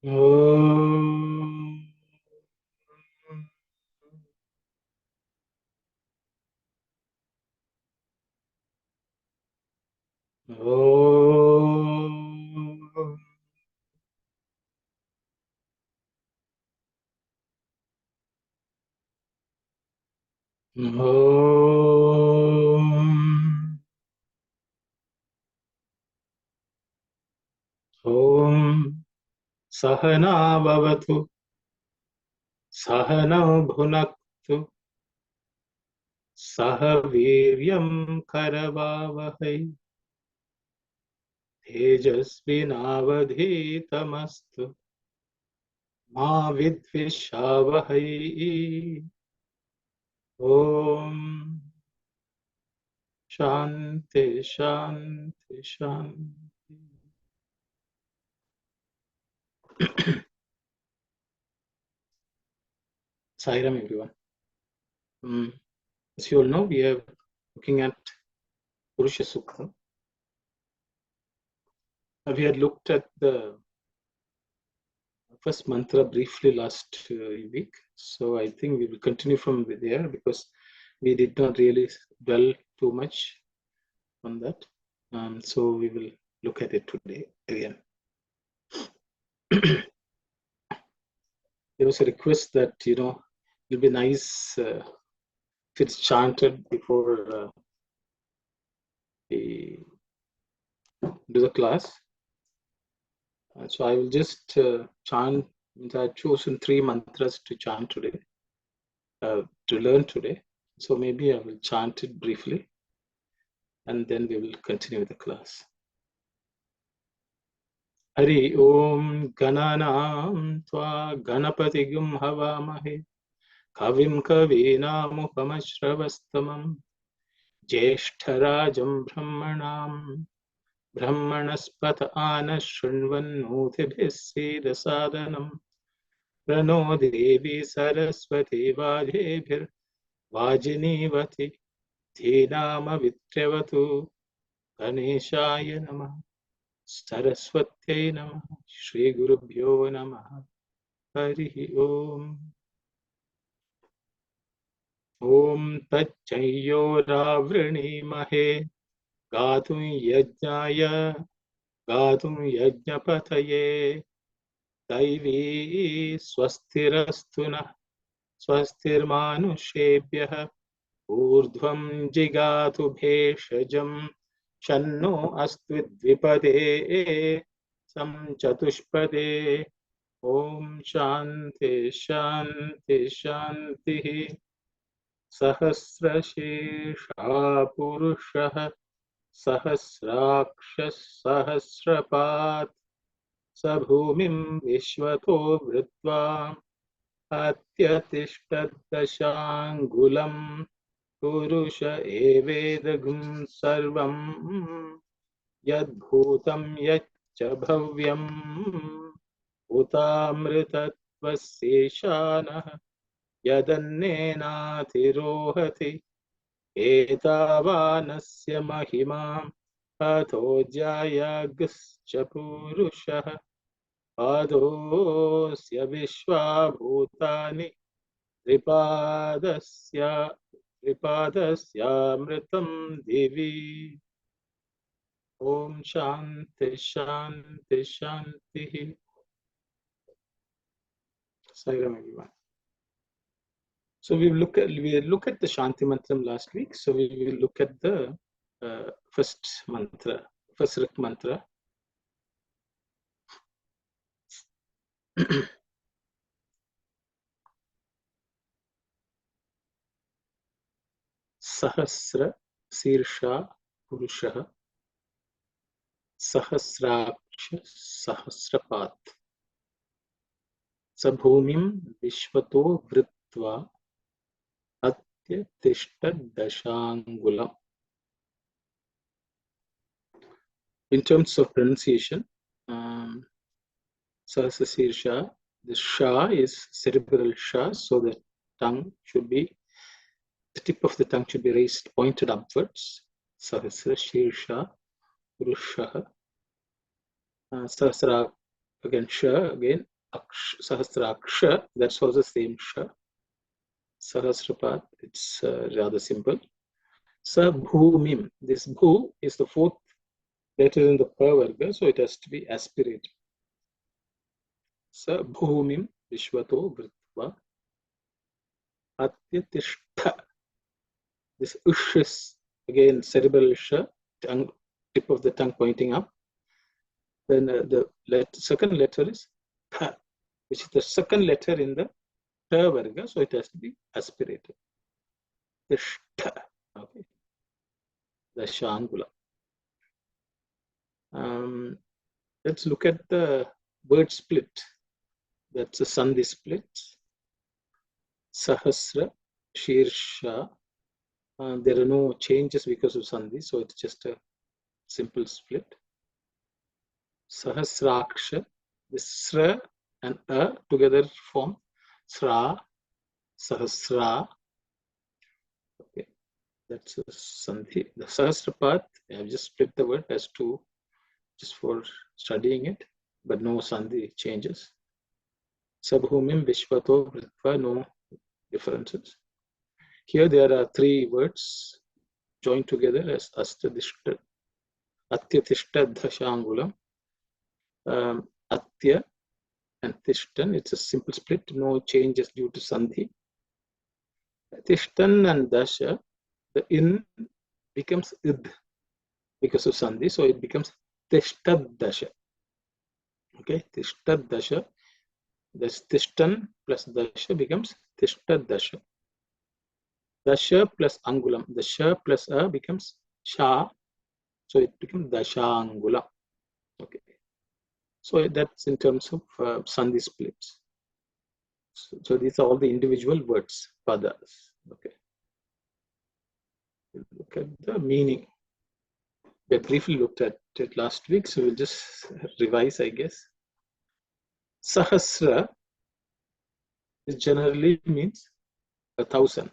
Om. Om. Om. Om. Sahana bhavatu. Sahana bhunaktu. Sahaviryam karavavahai. Tejasvinavadhitamastu. Ma vidvishavahai. Om. Shanti, Shanti, Shanti. Sairam, everyone. As you all know, we are looking at Purusha Suktam. We had looked at the first mantra briefly last week. So I think we will continue from there because we did not really dwell too much on that. So we will look at it today again. There was a request that, it will be nice if it's chanted before we do the class. So I will just chant. I've chosen 3 mantras to chant today, to learn today. So maybe I will chant it briefly and then we will continue the class. Hari Om Gananam Tva Ganapatigum Havamahe Kavim Kavinamupamashravastamam Jeshtarajam Brahmanam Brahmanaspata Anashunvanutibhisida Sadanam Prano Devi Saraswati Vajebhir Vajinivati Dhinama Vitrevatu Ganeshaya Namah Saraswatyai Namah Shri Gurubhyo Namah Harihi Om. Om Tachayyo Ravrinemahe Gatum Yajnaya Gatum Yajnapataye Daivi Swastirastuna Swastirmanushebhyah Urdhvam Jigatu Bheshajam Shanno Astvidvipade Samchatushpade. Om Shanti Shanti Shanti. Sahasrashesha Purusha Sahasrakshas Sahasrapat Sabhumim Vishwato Vritva Atyatishtatdashangulam Purusha Evedagum Sarvam Yadbhutam Yaccha Bhavyam Utamritatvasyeshanah Yadannenatirohati Etavanasya Mahimam Atho Jayagascha Purushah Adosya Vishwabhutani Tripadasya Amritam Devi. Om Shanti Shanti Shanti. Sairam, everyone. So we look at the Shanti Mantram last week. So we will look at the first mantra, first Rik mantra. Sahasra Sirsha Purusha Sahasraksha Sahasrapat Sabhumim Vishwato Vritva Atya Tishta Dashangulam. In terms of pronunciation, Sahasra Sirsha, the Sha is cerebral Sha, so the tongue should be, the tip of the tongue should be raised, pointed upwards. Sahasra Sirsha Purusha Sahasra again Sha, again Sahasraksha, that's also the same Sha. Sahasrapat, it's rather simple. Sabhumim, this Bhu is the fourth letter in the Pa Varga, so it has to be aspirated. Sabhumim Vishwato Vritva Atyatishta. This Ush is again cerebral Sha, tongue, tip of the tongue pointing up. Then the second letter is Tha, which is the second letter in the Ta Varga, so it has to be aspirated. Tishta. Okay. The Shangula. Let's look at the word split. That's a Sandhi split. Sahasra, Shirsha. There are no changes because of Sandhi, so it's just a simple split. Sahasraksha, the Sra and A together form Sra, Sahasra. Okay, that's a Sandhi. The Sahasrapat, I have just split the word as two, just for studying it, but no Sandhi changes. Sabhumim Vishwato Vritva, no differences. Here there are three words joined together as Astadishta, Atyatishta Dashangulam. Atya and Tishtan, it's a simple split, no changes due to Sandhi. Tishtan and Dasha, the in becomes id because of Sandhi, so it becomes Tishtad Dasha. Okay, Tishtad Dasha. This Tishtan plus Dasha becomes Tishtad Dasha. Dasha plus Angulam. The Sha plus A becomes Sha, so it becomes Dashangulam. Okay. So that's in terms of Sandhi splits. So these are all the individual words, padas. Okay. We'll look at the meaning. We briefly looked at it last week, so we'll just revise, I guess. Sahasra generally means 1,000.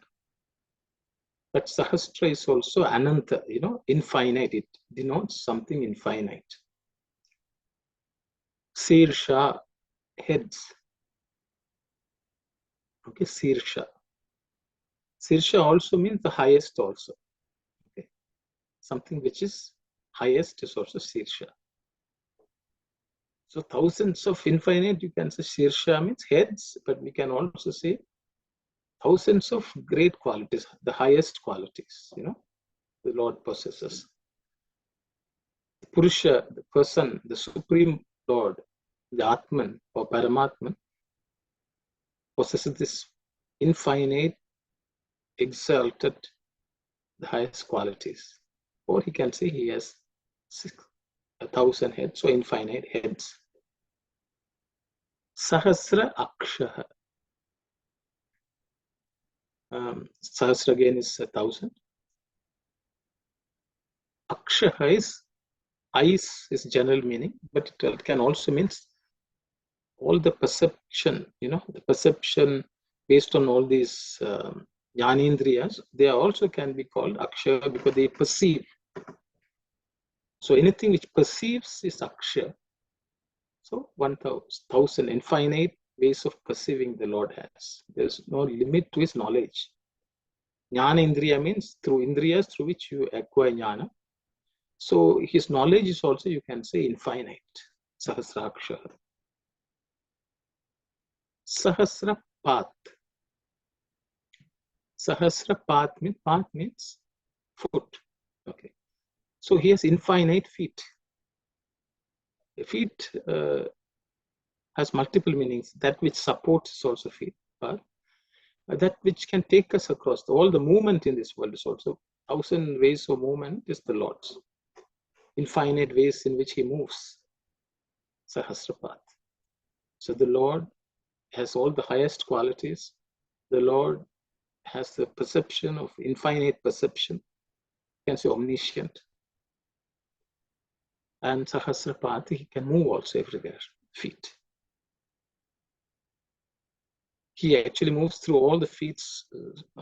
But Sahasra is also Ananta, infinite. It denotes something infinite. Sirsha, heads. Okay, Sirsha. Sirsha also means the highest also. Okay. Something which is highest is also Sirsha. So thousands of infinite, you can say Sirsha means heads, but we can also say thousands of great qualities, the highest qualities, the Lord possesses. Purusha, the person, the Supreme Lord, the Atman or Paramatman, possesses this infinite, exalted, the highest qualities. Or he can say he has 1,000 heads, so infinite heads. Sahasra Akshaha. Sahasra again is 1,000. Akshaha is eyes is general meaning, but it can also mean all the perception, the perception based on all these jnanendriyas, they also can be called Akshaya because they perceive. So anything which perceives is Akshaya. So 1,000 infinite ways of perceiving the Lord has. There's no limit to his knowledge. Jnanendriya means through indriyas through which you acquire jnana. So his knowledge is also, you can say, infinite. Sahasrakshaha. Sahasrapat. Sahasrapat means foot. Okay. So he has infinite feet. Feet has multiple meanings. That which supports is also feet. But that which can take us across. All the movement in this world is also 1,000 ways of movement is the Lord's. Infinite ways in which he moves. Sahasrapat. So the Lord has all the highest qualities. The Lord has the perception of infinite perception. You can say omniscient. And Sahasrapat, he can move also everywhere, feet. He actually moves through all the feet. So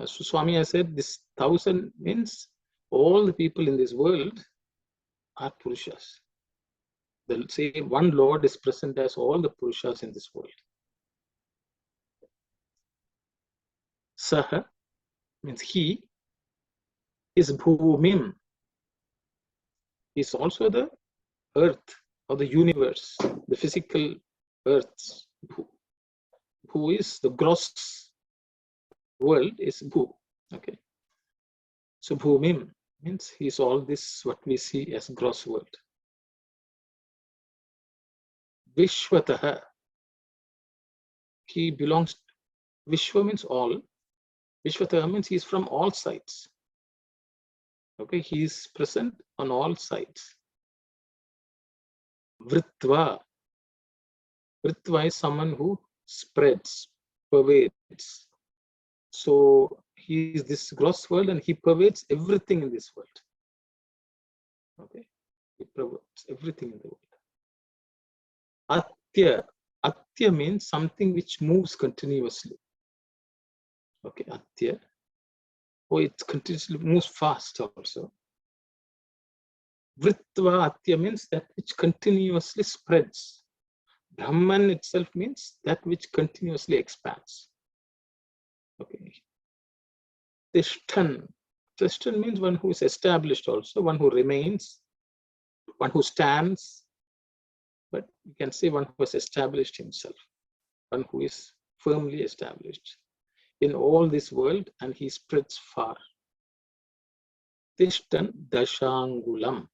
Swami has said this 1,000 means all the people in this world are Purushas. The same one Lord is present as all the Purushas in this world. Saha means he is Bhumim. He is also the earth or the universe, the physical earth. Who is the gross world is Bhu. Okay. So Bhumim means he is all this what we see as gross world. Vishwataha. He belongs. Vishwa means all. Vishwataha means he is from all sides. Okay, he is present on all sides. Vritva. Vritva is someone who spreads, pervades. So he is this gross world and he pervades everything in this world. Okay, he pervades everything in the world. Atya. Atya means something which moves continuously. Okay, Atya. Oh, it continuously moves fast also. Vritva Atya means that which continuously spreads. Brahman itself means that which continuously expands. Okay. Tishtan. Tishtan means one who is established also, one who remains, one who stands, but you can say one who has established himself, one who is firmly established in all this world, and he spreads far. Tishtan Dashangulam.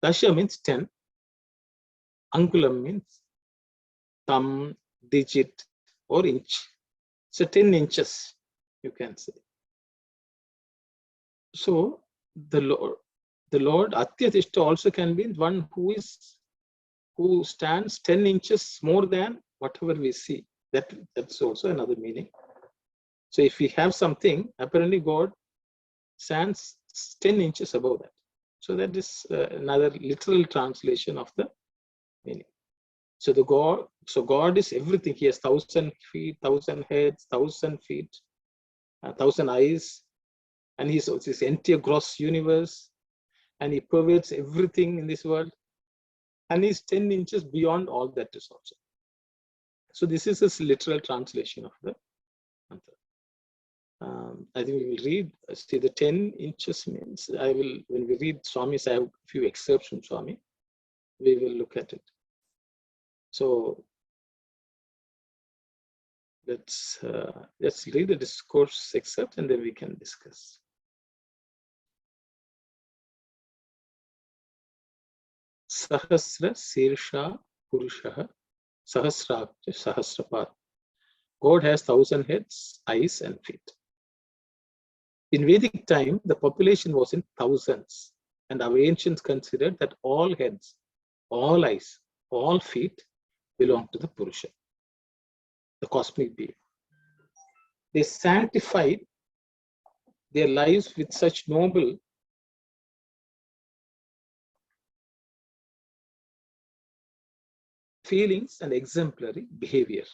Dasha means 10. Angulam means thumb, digit, or inch. So 10 inches, you can say. So the Lord Atyatishta also can be one who stands 10 inches more than whatever we see. That's also another meaning. So if we have something, apparently God stands 10 inches above that. So that is another literal translation of the meaning. So God is everything. He has 1,000 feet, 1,000 heads, 1,000 feet, 1,000 eyes, and he's this entire gross universe, and he pervades everything in this world, and he's 10 inches beyond all that is also. So this is a literal translation of the mantra. I think we will read. See, the 10 inches means when we read Swami's, I have a few excerpts from Swami. We will look at it. So let's read the discourse excerpt and then we can discuss. Sahasra Sirsha Purusha Sahasra Sahasrapad. God has 1,000 heads, eyes, and feet. In Vedic time, the population was in thousands, and our ancients considered that all heads, all eyes, all feet belong to the Purusha, the cosmic being. They sanctified their lives with such noble feelings and exemplary behavior.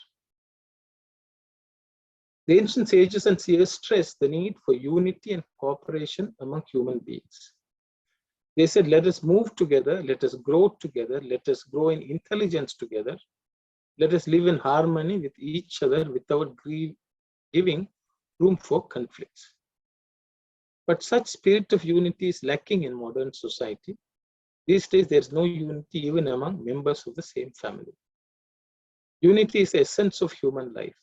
The ancient sages and seers stressed the need for unity and cooperation among human beings. They said, let us move together, let us grow together, let us grow in intelligence together, let us live in harmony with each other without giving room for conflicts. But such spirit of unity is lacking in modern society. These days, there is no unity even among members of the same family. Unity is the essence of human life.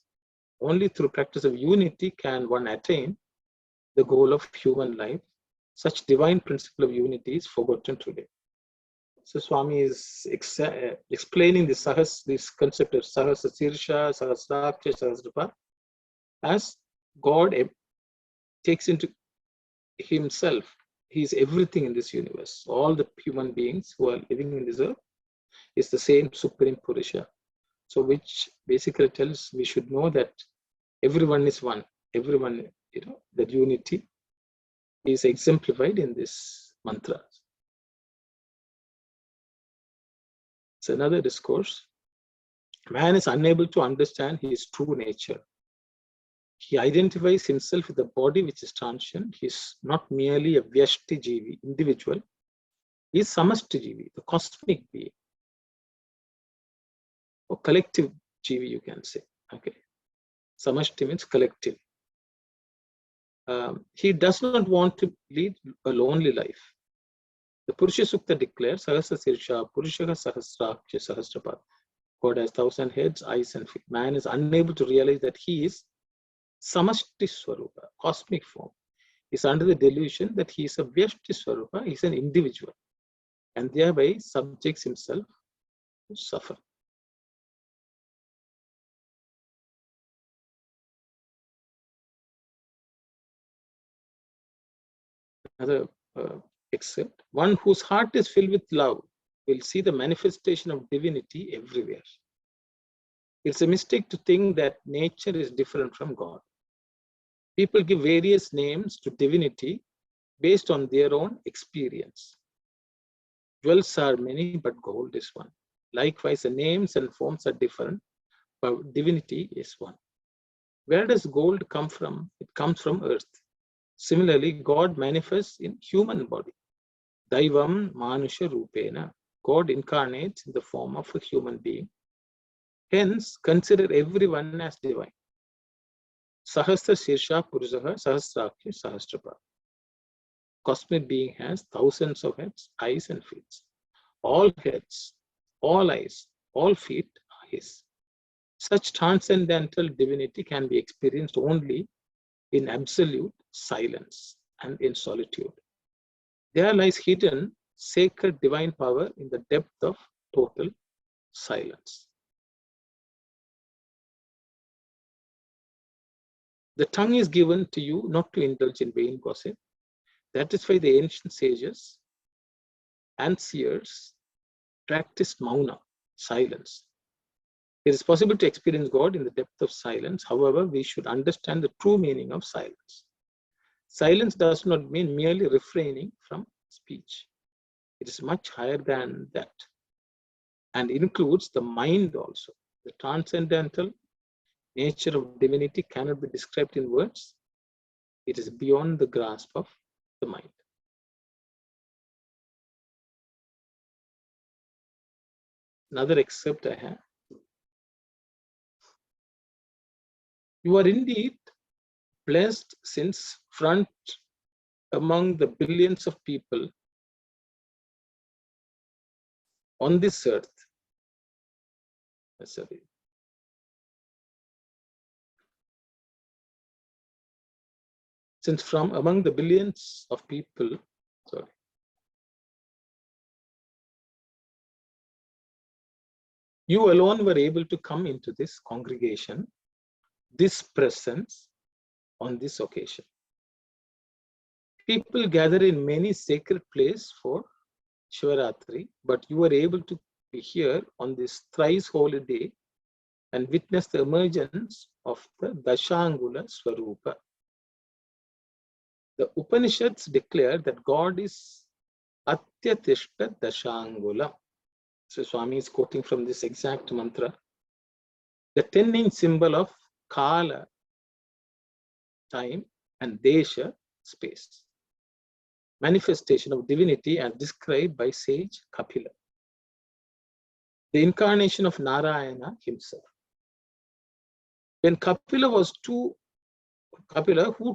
Only through practice of unity can one attain the goal of human life. Such divine principle of unity is forgotten today. So Swami is explaining this concept of Sahasra Sirsha, Sahasraksha, Sahasrapa as God takes into himself. He is everything in this universe. All the human beings who are living in this earth is the same Supreme Purusha. So which basically tells we should know that everyone is one. Everyone, that unity is exemplified in this mantra. It's another discourse. Man is unable to understand his true nature. He identifies himself with the body which is transient. He is not merely a Vyashti Jivi, individual, is Samashti Jivi, the cosmic being, or collective Jivi, you can say. Okay, Samashti means collective. He does not want to lead a lonely life. The Purusha Sukta declares, Sahasra Sirsha, Purushaha Sahasraksha Sahasrapad. God has 1,000 heads, eyes, and feet. Man is unable to realize that he is Samashti Swarupa, cosmic form. He is under the delusion that he is a Vyashti Swarupa, he is an individual, and thereby subjects himself to suffer. Another except one whose heart is filled with love will see the manifestation of divinity everywhere. It's a mistake to think that nature is different from God. People give various names to divinity based on their own experience. Jewels are many, but gold is one. Likewise, the names and forms are different, but divinity is one. Where does gold come from? It comes from earth. Similarly, God manifests in human body. Daivam Manusha Rupena. God incarnates in the form of a human being. Hence, consider everyone as divine. Sahasra Sirsha Purusaha Sahasraksha Sahasrapa. Cosmic being has thousands of heads, eyes, and feet. All heads, all eyes, all feet are his. Such transcendental divinity can be experienced only in absolute silence and in solitude. There lies hidden sacred divine power in the depth of total silence. The tongue is given to you not to indulge in vain gossip. That is why the ancient sages and seers practiced mauna, silence. It is possible to experience God in the depth of silence. However, we should understand the true meaning of silence. Silence does not mean merely refraining from speech. It is much higher than that and includes the mind also. The transcendental nature of divinity cannot be described in words. It is beyond the grasp of the mind. Another excerpt I have. You are indeed blessed since front among the billions of people on this earth. Sorry. Since from among the billions of people, sorry. You alone were able to come into this congregation, this presence on this occasion. People gather in many sacred places for Shivaratri, but you were able to be here on this thrice holy day and witness the emergence of the Dashangula Swarupa. The Upanishads declare that God is Atyatishta Dashangula. So Swami is quoting from this exact mantra. The 10-inch symbol of Kala, time, and Desha, space. Manifestation of divinity as described by sage Kapila. The incarnation of Narayana himself. When Kapila, who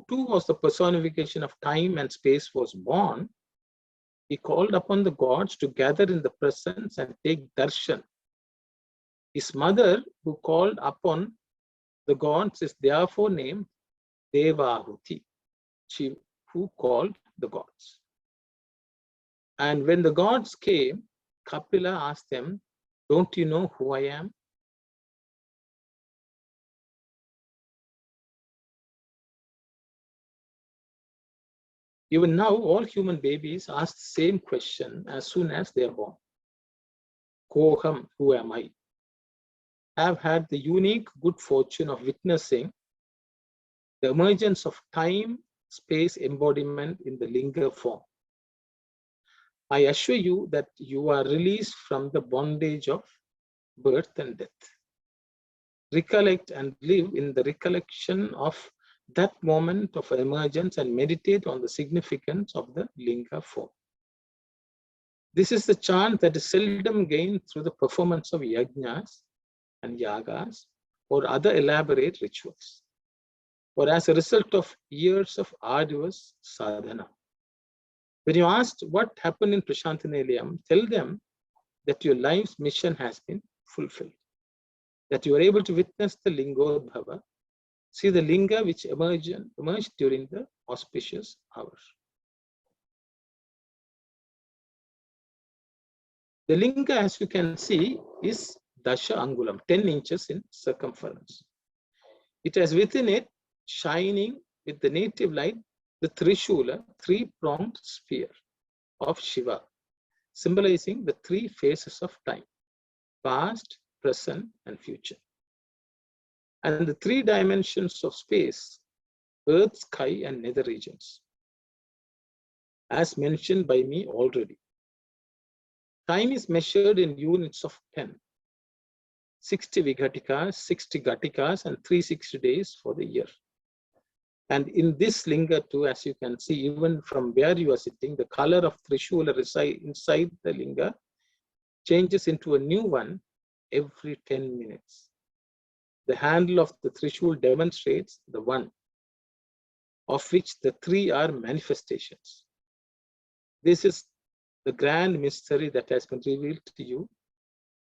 too was the personification of time and space, was born, he called upon the gods to gather in the presence and take darshan. His mother, who called upon the gods, is therefore named Devahuti, she who called the gods. And when the gods came, Kapila asked them, don't you know who I am? Even now, all human babies ask the same question as soon as they are born. Koham, who am I? I have had the unique good fortune of witnessing the emergence of time, space embodiment in the linga form. I assure you that you are released from the bondage of birth and death. Recollect and live in the recollection of that moment of emergence and meditate on the significance of the linga form. This is the chant that is seldom gained through the performance of yajnas and yagas or other elaborate rituals, or as a result of years of arduous sadhana. When you asked what happened in Prashantanilayam, tell them that your life's mission has been fulfilled, that you are able to witness the Lingodbhava, see the Linga which emerged during the auspicious hour. The Linga, as you can see, is Dasha Angulam, 10 inches in circumference. It has within it, shining with the native light, the Trishula, three-pronged spear of Shiva, symbolizing the three phases of time, past, present, and future. And the three dimensions of space, earth, sky, and nether regions, as mentioned by me already. Time is measured in units of 10, 60 Vigatikas, 60 Gatikas, and 360 days for the year. And in this linga too, as you can see, even from where you are sitting, the color of Trishula inside the linga changes into a new one every 10 minutes. The handle of the Trishul demonstrates the one, of which the three are manifestations. This is the grand mystery that has been revealed to you.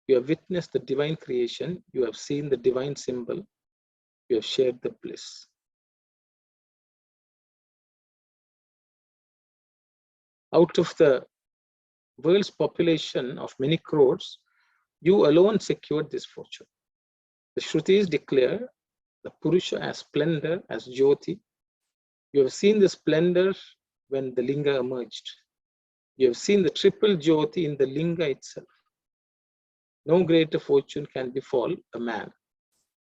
You have witnessed the divine creation. You have seen the divine symbol. You have shared the bliss. Out of the world's population of many crores, you alone secured this fortune. The Shrutis declare the Purusha as splendor, as Jyoti. You have seen the splendor when the Linga emerged. You have seen the triple Jyoti in the Linga itself. No greater fortune can befall a man.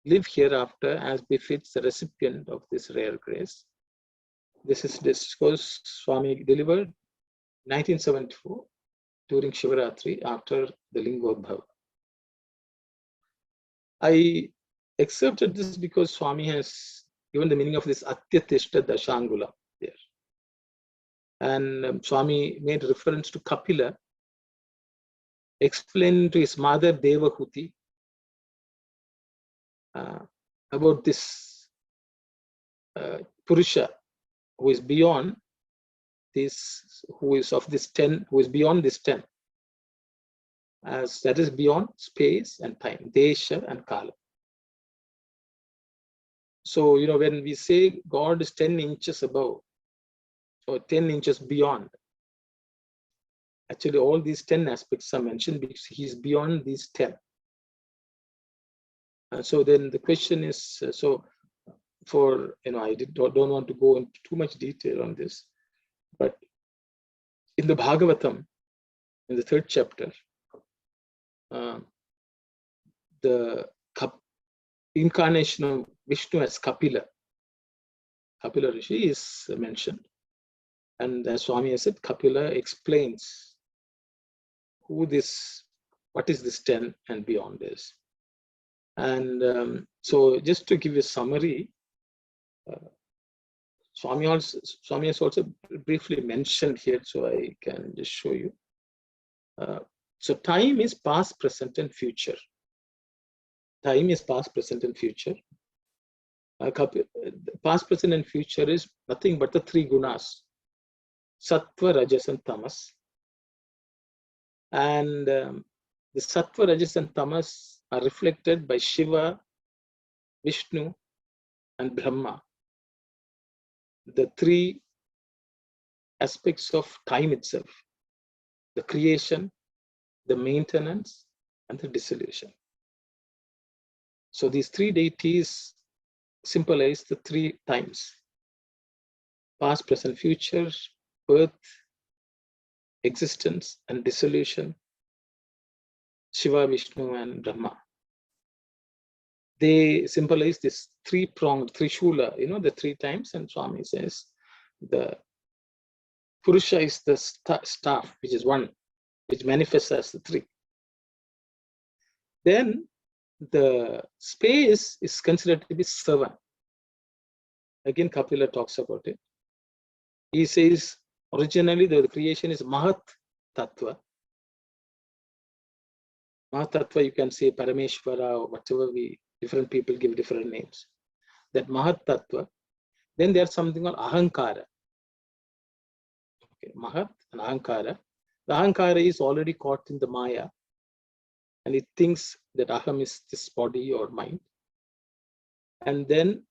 Live hereafter as befits the recipient of this rare grace. This is discourse Swami delivered 1974 during Shivaratri after the Lingodbhava. I accepted this because Swami has given the meaning of this Atyatishta Dashangula there. And Swami made reference to Kapila, explained to his mother Devahuti about this Purusha who is beyond this, who is of this 10, who is beyond this 10, as that is beyond space and time, Desha and Kala. So, you know, when we say God is 10 inches above or 10 inches beyond, actually all these 10 aspects are mentioned because he is beyond these 10. So then the question is, so for, you know, I don't want to go into too much detail on this, but in the Bhagavatam, in the 3rd chapter, the incarnation of Vishnu as Kapila Rishi is mentioned. And as Swami has said, Kapila explains what is this 10 and beyond is. And so just to give you a summary, Swami has also briefly mentioned here, so I can just show you. So time is past, present, and future. Time is past, present, and future. Past, present, and future is nothing but the 3 gunas: Sattva, Rajas, and Tamas. And the Sattva, Rajas, and Tamas are reflected by Shiva, Vishnu, and Brahma, the 3 aspects of time itself: the creation, the maintenance, and the dissolution. So these 3 deities symbolize the 3 times: past, present, future, birth, existence, and dissolution, Shiva, Vishnu, and Brahma. They symbolize this 3-pronged Trishula, you know, the 3 times. And Swami says the Purusha is the staff, which is 1, which manifests as the 3. Then the space is considered to be 7. Again, Kapila talks about it. He says originally the creation is Mahat Tattva, Mahatattva, you can say Parameshwara, or whatever different people give different names. That Mahatattva. Then there's something called Ahankara. Okay, Mahat and Ahankara. The Ahankara is already caught in the Maya, and it thinks that Aham is this body or mind. And then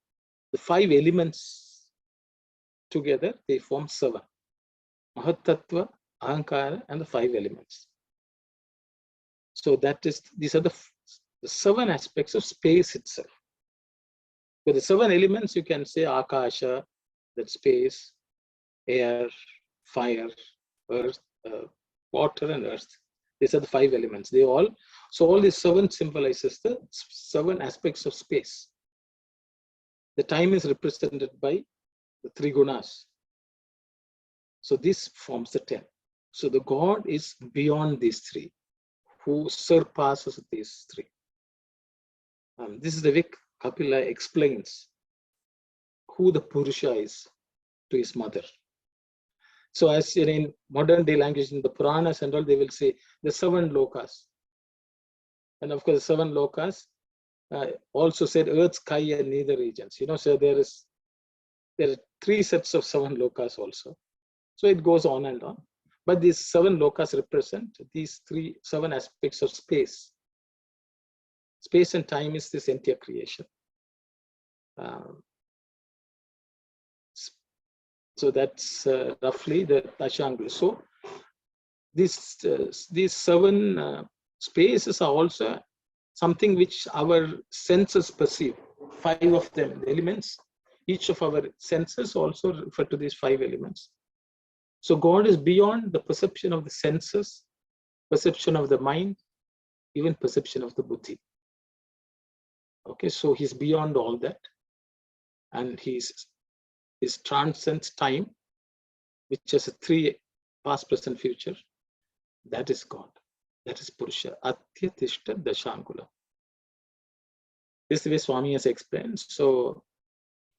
the 5 elements together, they form 7. Mahatattva, Ahankara, and the 5 elements. So these are the 7 aspects of space itself. With the 7 elements, you can say Akasha, that space, air, fire, earth, water, and earth. These are the 5 elements. So all these 7 symbolizes the 7 aspects of space. The time is represented by the 3 gunas. So this forms the 10. So the God is beyond these 3, who surpasses these 3. This is the way Kapila explains who the Purusha is to his mother. So as in modern day language, in the Puranas and all, they will say the 7 lokas. And of course, the 7 lokas also said earth, sky, and nether regions. So there are 3 sets of 7 lokas also. So it goes on and on. But these 7 lokas represent these 7 aspects of space. Space and time is this entire creation. So that's roughly the Dashangla. So these 7 spaces are also something which our senses perceive. 5 of them, the elements. Each of our senses also refer to these 5 elements. So God is beyond the perception of the senses, perception of the mind, even perception of the buddhi. Okay, so he's beyond all that, and he transcends time, which has a 3 past, present, future. That is God. That is Purusha. Atyatishta Dashangula. This is the way Swami has explained. So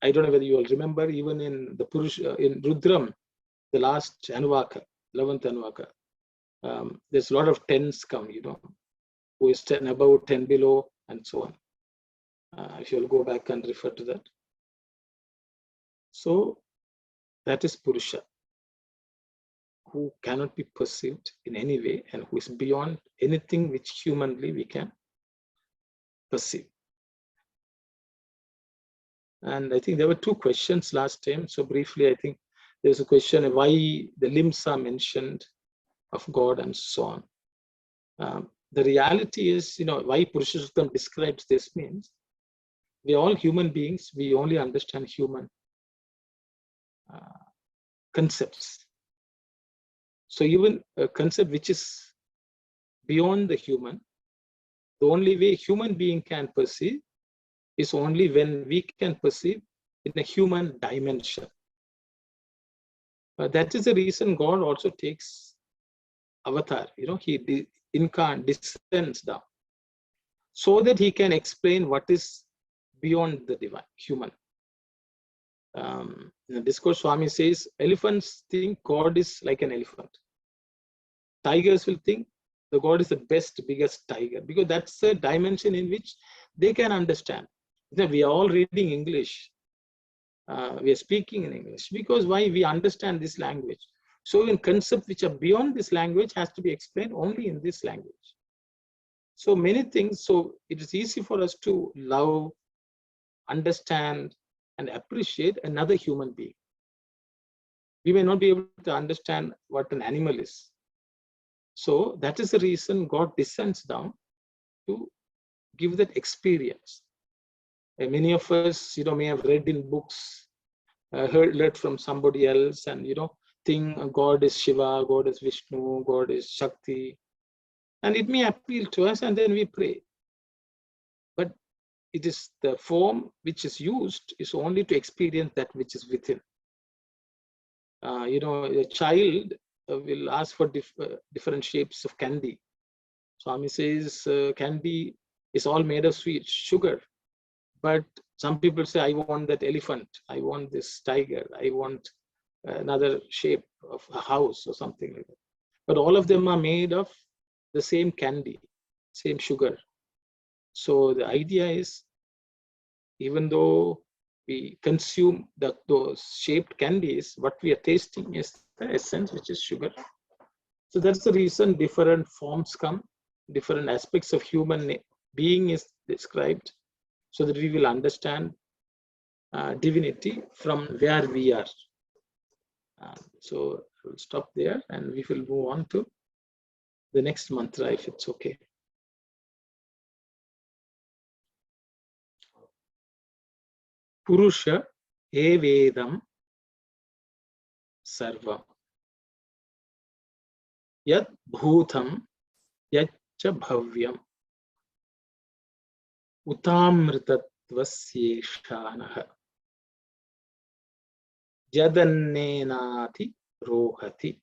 I don't know whether you all remember, even in the Purusha, in Rudram, the last Anuvaka, 11th Anuvaka, there's a lot of 10s come, who is 10 above, 10 below, and so on. If you'll go back and refer to that. So that is Purusha, who cannot be perceived in any way and who is beyond anything which humanly we can perceive. And I think there were 2 questions last time. So briefly, I think there's a question of why the limbs are mentioned of God and so on. The reality is, why Purusha Suktam describes this means we are all human beings. We only understand human concepts. So even a concept which is beyond the human, the only way human being can perceive is only when we can perceive in a human dimension. That is the reason God also takes avatar. He descends down so that he can explain what is beyond the divine, human. In the discourse, Swami says, elephants think God is like an elephant. Tigers will think the God is the best, biggest tiger, because that's the dimension in which they can understand. We are all reading English. We are speaking in English because why? We understand this language. So in concepts which are beyond this language has to be explained only in this language. So many things. So it is easy for us to love, understand, and appreciate another human being. We may not be able to understand what an animal is. So that is the reason God descends down to give that experience. And many of us, may have read in books, heard from somebody else, and think God is Shiva, God is Vishnu, God is Shakti, and it may appeal to us, and then we pray. But it is the form which is used is only to experience that which is within. A child will ask for different shapes of candy. Swami says candy is all made of sweet sugar, but some people say, I want that elephant, I want this tiger, I want another shape of a house or something like that. But all of them are made of the same candy. same sugar. So the idea is, even though we consume those shaped candies, what we are tasting is the essence, which is sugar. So that's the reason different forms come, different aspects of human being is described, so that we will understand divinity from where we are. So I will stop there and we will move on to the next mantra, if it's okay. Purusha evedam sarvam yad bhutam yaccha bhavyam utamritatvasyeşanah yadannenati rohati.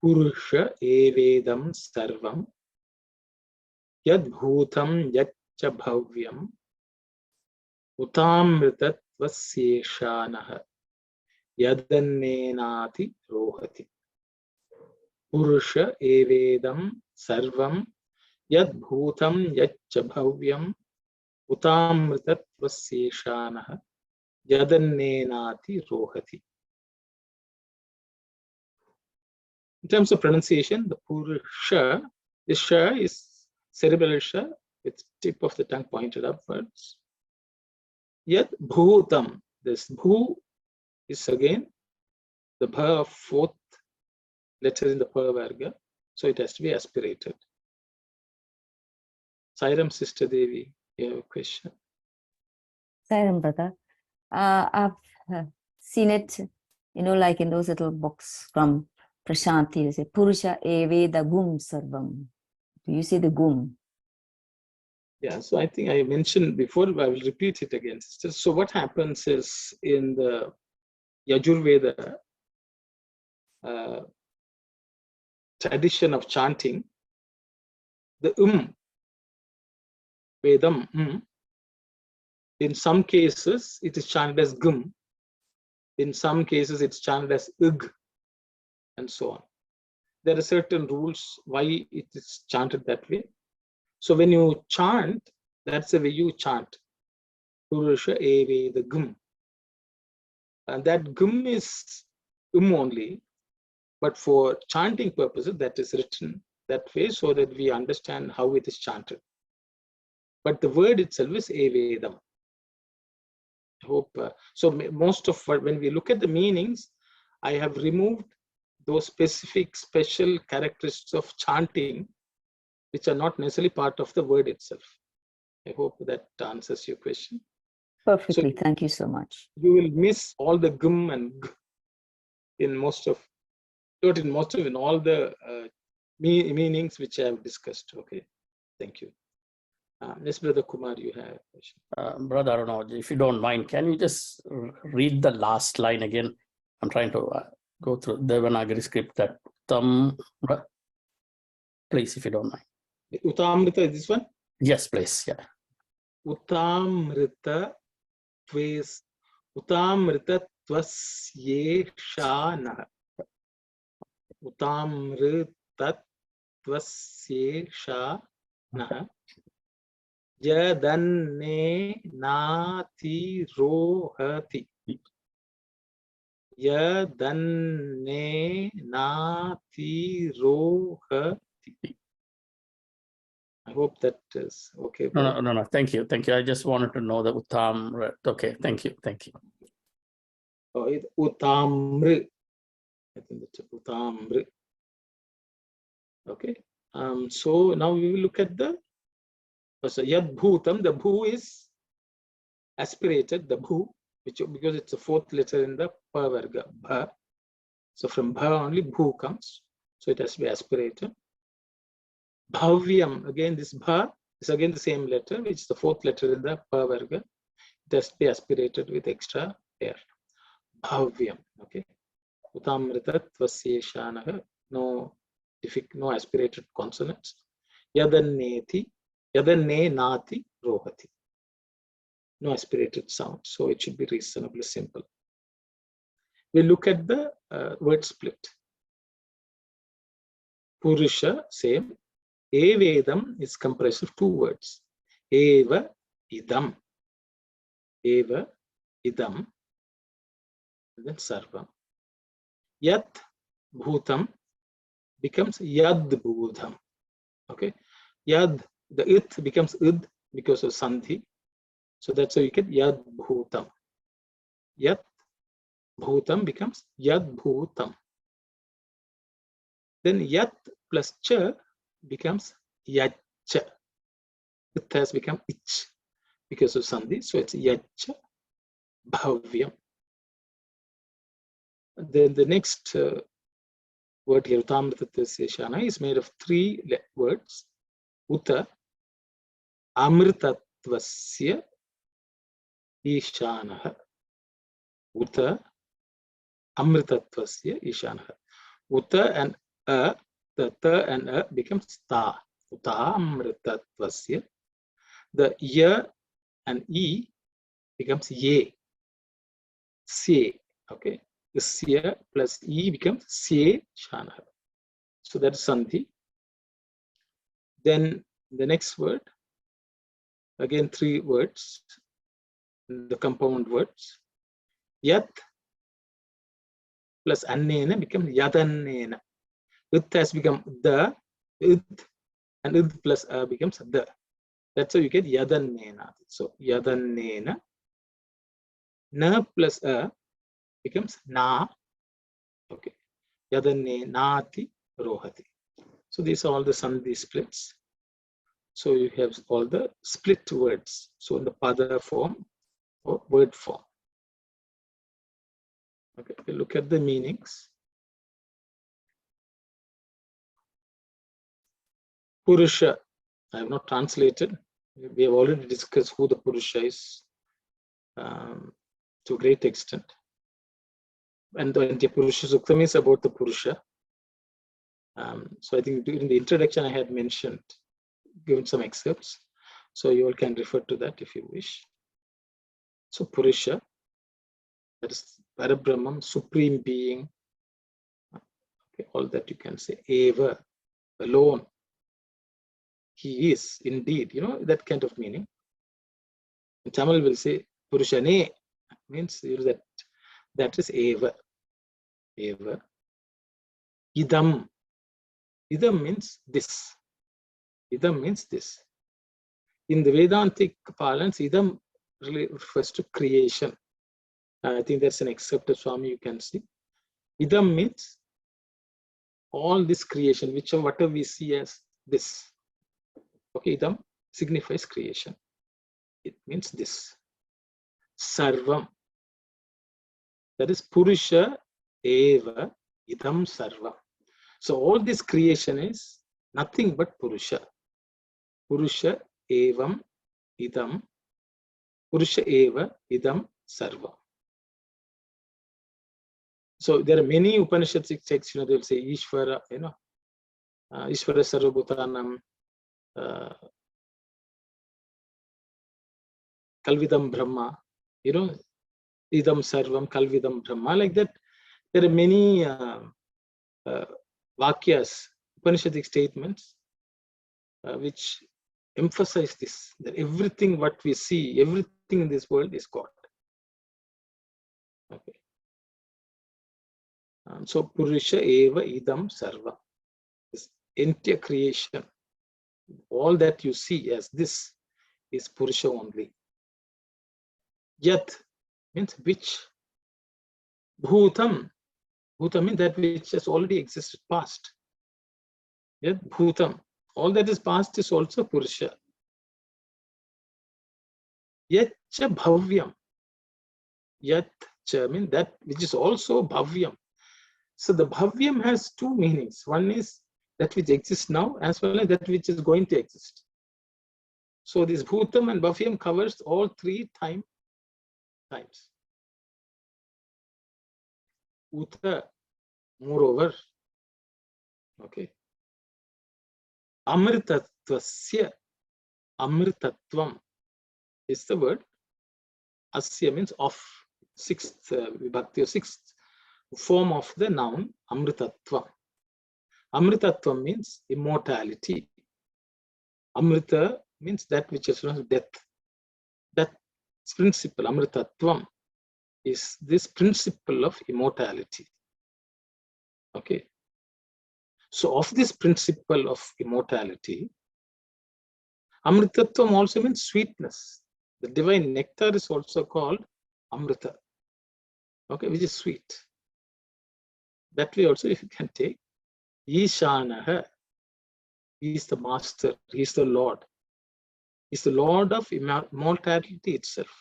Purusha evedam sarvam yad bhutam yaccha bhavyam utamritatvasyeşanah yadannenati rohati. Purusha evedam sarvam yad bhutam yaccha bhavyam utamritatvasyeşanah yadannenati rohati. In terms of pronunciation, the Purusha, the Sha is cerebral Sha with tip of the tongue pointed upwards. Yad bhutam, this bhu is again the bha of fourth letter in the pa varga, so it has to be aspirated. Sairam, Sister Devi, you have a question? Sairam, brother. I've seen it, like in those little books from Prashanti, they say, Purusha eveda gum sarvam. Do you see the gum? Yeah, so I think I mentioned before, I will repeat it again, sister. So what happens is in the Yajurveda tradition of chanting, the Vedam, in some cases it is chanted as gum, in some cases it's chanted as ug, and so on. There are certain rules why it is chanted that way. So when you chant, that's the way you chant. Purusha eve, the gum. And that gum is only, but for chanting purposes, that is written that way so that we understand how it is chanted. But the word itself is evedam. I hope so. Most of what, when we look at the meanings, I have removed those specific special characteristics of chanting, which are not necessarily part of the word itself. I hope that answers your question. Perfectly. So, thank you so much. You will miss all the gum and g in most of, not in most of, in all the meanings which I have discussed. Okay, thank you. Yes, Brother Kumar, you have a question. Brother, I don't know if you don't mind. Can you just read the last line again? I'm trying to go through the Devanagari script. That please, if you don't mind. Utamrita is this one? Yes, please. Yeah. Utamrita tves. Utamrita tvasyeshanah. Utamrita tvasyeshanah. Yadanne nati rohati. Yadanne nati rohati. I hope that is okay. No. Thank you. I just wanted to know the Uttam. Okay. Thank you. Oh, it's Utamr. I think that's Utamr. Okay. So now we will look at the Yad Bhutam. The Bhu is aspirated. The Bhu, because it's the fourth letter in the Pa Varga, Bha. So from Bha only Bhu comes. So it has to be aspirated. Bhavyam, again this Bha is again the same letter, which is the fourth letter in the Pa Varga. It has to be aspirated with extra air. Bhavyam, okay. Utamrita tvasyeshanah, no aspirated consonants. Yadanne nati rohati. No aspirated sound, so it should be reasonably simple. We look at the word split. Purusha, same. Evedam is comprised of two words. Eva idam. Eva idam. And then sarvam. Yat bhutam becomes yad bhutam. Okay. Yad, the it becomes id because of sandhi. So that's how you get yad bhutam. Yat bhutam becomes yad bhutam. Then yat plus cha becomes yacha. It has become ich because of sandhi. So it's yacha bhavyam. Then the next word here, Utamritatasya Shana, is made of three words. Uta amritatvasya ishanaha. Uta amritatvasya ishanaha. Uta and a, the ta and a becomes ta. Uta amritatvasya. The ya and e becomes ye. Se. Okay. The sya plus e becomes se shanaha. So that's sandhi. Then the next word, again three words, the compound words. Yat plus annena becomes yadannena. It has become the, it, and it plus a becomes the. That's how you get yadannena. So yadannena. Na plus a becomes na. Okay. Yadannenati rohati. So these are all the sandhi splits. So you have all the split words. So in the pada form or word form. Okay, we look at the meanings. Purusha, I have not translated. We have already discussed who the Purusha is to a great extent. And the Purusha Suktam is about the Purusha. So I think during the introduction I had mentioned, given some excerpts. So you all can refer to that if you wish. So Purusha, that is Parabrahman, Supreme Being. Okay, all that you can say. Eva, alone. He is indeed, you know, that kind of meaning. In Tamil will say Purushane, means that is Eva. Eva. Idam. Idam means this. Idam means this. In the Vedantic parlance, Idam really refers to creation. I think that's an excerpt of Swami you can see. Idam means all this creation, whatever we see as this. Okay, idam signifies creation. It means this. Sarvam. That is Purusha eva idam sarvam. So all this creation is nothing but Purusha. Purusha evam idam. Purusha eva idam sarvam. So there are many Upanishad texts, you know, they'll say Ishvara, you know, Ishvara Sarvabhutanam, Kalvidam Brahma, you know, Idam Sarvam, Kalvidam Brahma, like that. There are many Vakyas, Upanishadic statements, which emphasize this, that everything what we see, everything in this world is God. Okay. So Purusha eva idam sarva. This entire creation, all that you see as this is Purusha only. Yat means which. Bhutam. Bhutam means that which has already existed, past. Yat bhutam. All that is past is also Purusha. Yat cha bhavyam. Yat cha means that which is also bhavyam. So the bhavyam has two meanings. One is that which exists now, as well as that which is going to exist. So this bhutam and bhavyam covers all three times. Uta, moreover, okay. Amritatvasya, amritatvam is the word. Asya means of, sixth vibhakti, or sixth form of the noun amritatvam. Amritatvam means immortality. Amrita means that which is not death. That principle, Amritatvam, is this principle of immortality. Okay. So of this principle of immortality, Amritatvam also means sweetness. The divine nectar is also called Amrita, okay, which is sweet. That way also if you can take, Ishanaha, he is the master, he is the Lord. He is the Lord of immortality itself.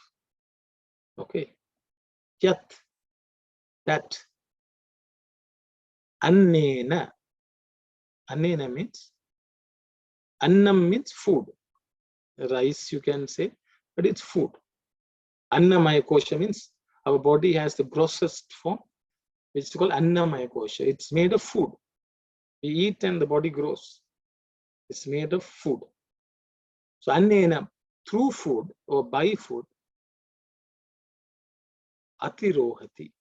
Okay. Yat, that. Annena. Annena means, Annam means food. Rice you can say, but it's food. Annamaya kosha means our body has the grossest form, which is called Annamaya kosha. It's made of food. We eat and the body grows. It's made of food. So Annena, through food or by food, Atirohati.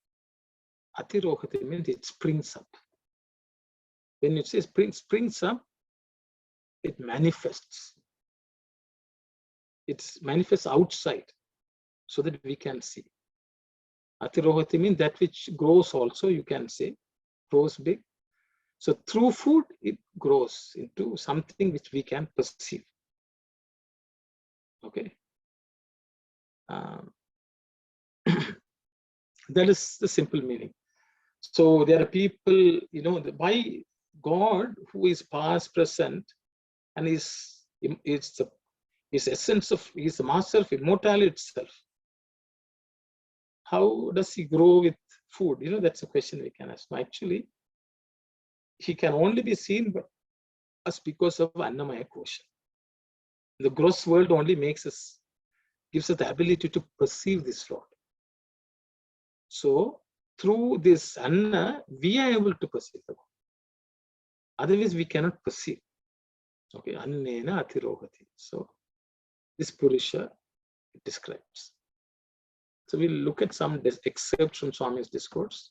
Atirohati means it springs up. When you say springs up, it manifests. It manifests outside so that we can see. Atirohati means that which grows also, you can say, grows big. So through food, it grows into something which we can perceive. Okay. That is the simple meaning. So there are people, by God who is past, present, and is essence of, is the master of immortality itself. How does he grow with food? That's a question we can ask. Actually, he can only be seen by us because of Annamaya kosha. The gross world only gives us the ability to perceive this Lord. So through this Anna, we are able to perceive the God. Otherwise, we cannot perceive. Okay, Annena Atirohati. So this Purusha it describes. So we'll look at some excerpts from Swami's discourse.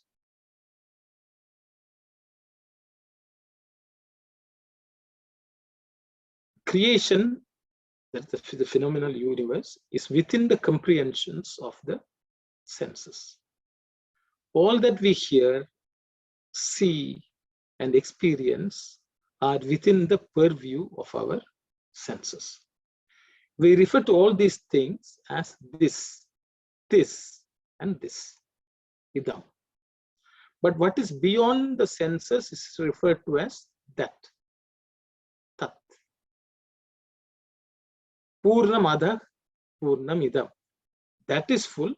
Creation, that the phenomenal universe, is within the comprehensions of the senses. All that we hear, see, and experience are within the purview of our senses. We refer to all these things as this, and this, idam. But what is beyond the senses is referred to as that, tat. Purnamada, Purnamidam. That is full,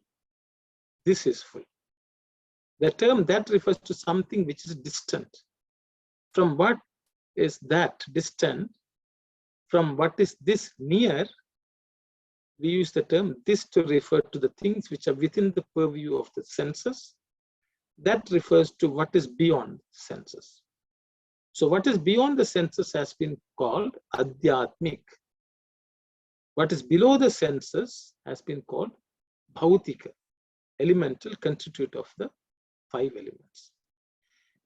this is full. The term that refers to something which is distant. From what is that distant? From what is this near? We use the term this to refer to the things which are within the purview of the senses. That refers to what is beyond the senses. So what is beyond the senses has been called Adhyatmik. What is below the senses has been called Bhautika, elemental constitute of the 5 elements.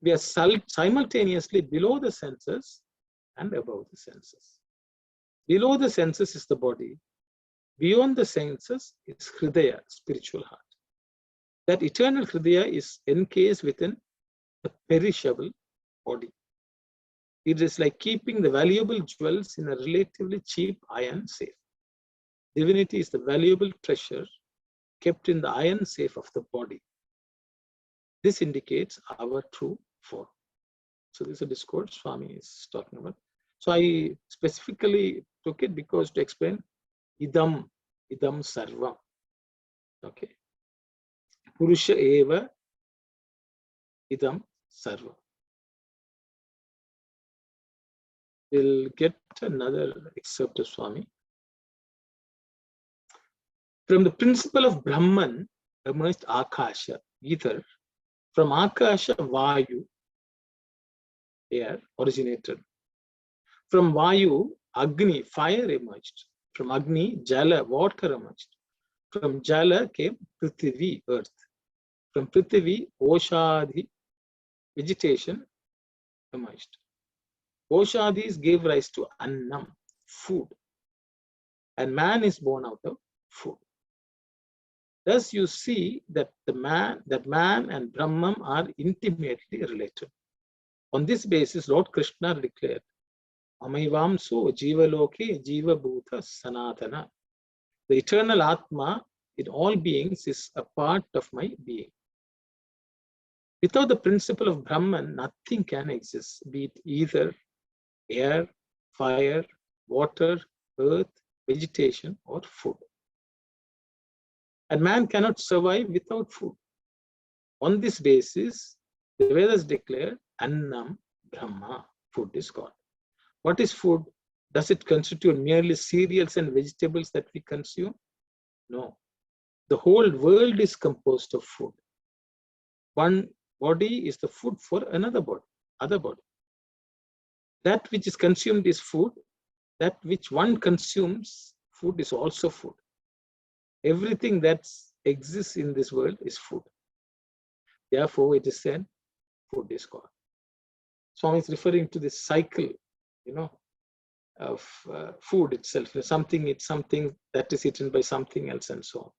We are simultaneously below the senses and above the senses. Below the senses is the body. Beyond the senses is Hridaya, spiritual heart. That eternal Hridaya is encased within the perishable body. It is like keeping the valuable jewels in a relatively cheap iron safe. Divinity is the valuable treasure kept in the iron safe of the body. This indicates our true form. So this is a discourse Swami is talking about. So I specifically took it because to explain idam sarvam. Okay. Purusha eva idam sarvam. We'll get another excerpt of Swami. From the principle of Brahman emerged Akasha, ether. From Akasha, Vayu, air, originated. From Vayu, Agni, fire emerged. From Agni, Jala, water emerged. From Jala came Prithvi, earth. From Prithvi, Oshadhi, vegetation emerged. Oshadhis gave rise to Annam, food, and man is born out of food. Thus, you see that man and Brahman are intimately related. On this basis, Lord Krishna declared, Amaivamso Jivaloke Jiva Bhuta Sanatana. The eternal Atma in all beings is a part of my being. Without the principle of Brahman, nothing can exist, be it either air, fire, water, earth, vegetation, or food. And man cannot survive without food. On this basis, the Vedas declare Annam Brahma, food is God. What is food? Does it constitute merely cereals and vegetables that we consume? No. The whole world is composed of food. One body is the food for another body, other body. That which is consumed is food. That which one consumes, food is also food. Everything that exists in this world is food. Therefore, it is said, food is God. Swami is referring to this cycle, of food itself. Something that is eaten by something else, and so on.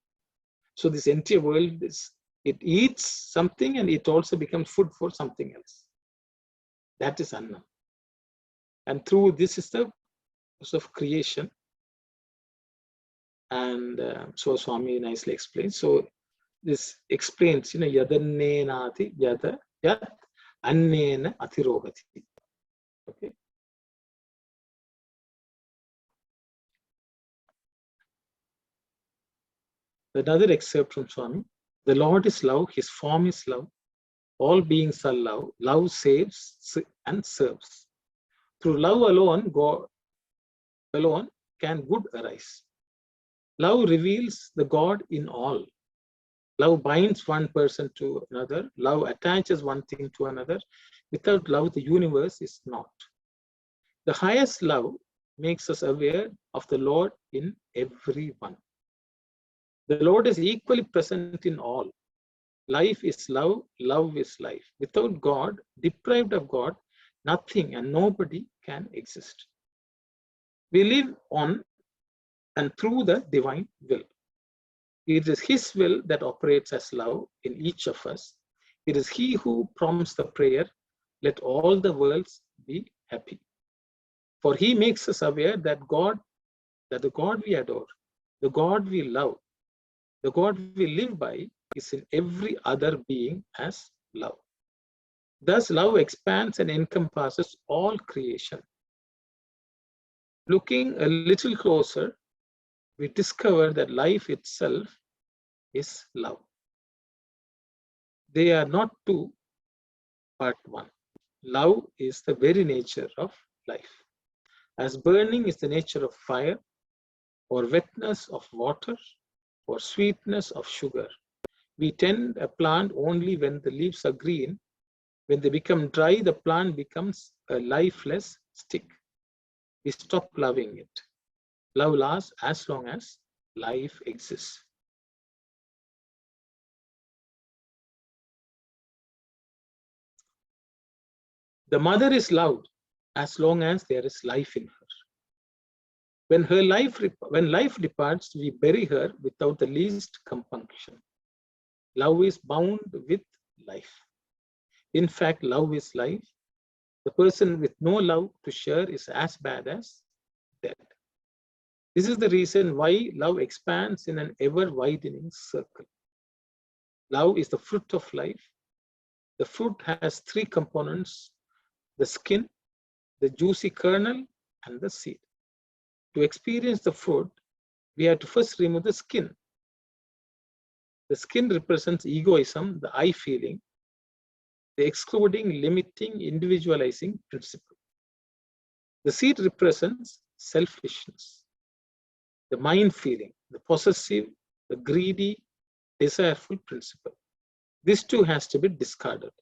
So this entire world it eats something and it also becomes food for something else. That is Annam. And through this is the process of creation. And so Swami nicely explains. So this explains, Yadanenati Yada Yat Annena Atirogati. Okay. Another excerpt from Swami. The Lord is love, his form is love. All beings are love. Love saves and serves. Through love alone, God alone can good arise. Love reveals the God in all. Love binds one person to another. Love attaches one thing to another. Without love, the universe is not. The highest love makes us aware of the Lord in everyone. The Lord is equally present in all. Life is love, love is life. Without God, deprived of God, nothing and nobody can exist. We live on and through the divine will. It is his will that operates as love in each of us. It is he who prompts the prayer, let all the worlds be happy. For he makes us aware that the God we adore, the God we love, the God we live by is in every other being as love. Thus, love expands and encompasses all creation. Looking a little closer, we discover that life itself is love. They are not two, but one. Love is the very nature of life. As burning is the nature of fire, or wetness of water, or sweetness of sugar. We tend a plant only when the leaves are green. When they become dry, the plant becomes a lifeless stick. We stop loving it. Love lasts as long as life exists. The mother is loved as long as there is life in her. When life departs, we bury her without the least compunction. Love is bound with life. In fact, love is life. The person with no love to share is as bad as dead. This is the reason why love expands in an ever-widening circle. Love is the fruit of life. The fruit has three components: the skin, the juicy kernel, and the seed. To experience the fruit, we have to first remove the skin. The skin represents egoism, the I feeling, the excluding, limiting, individualizing principle. The seed represents selfishness, the mind feeling, the possessive, the greedy, desireful principle. This too has to be discarded.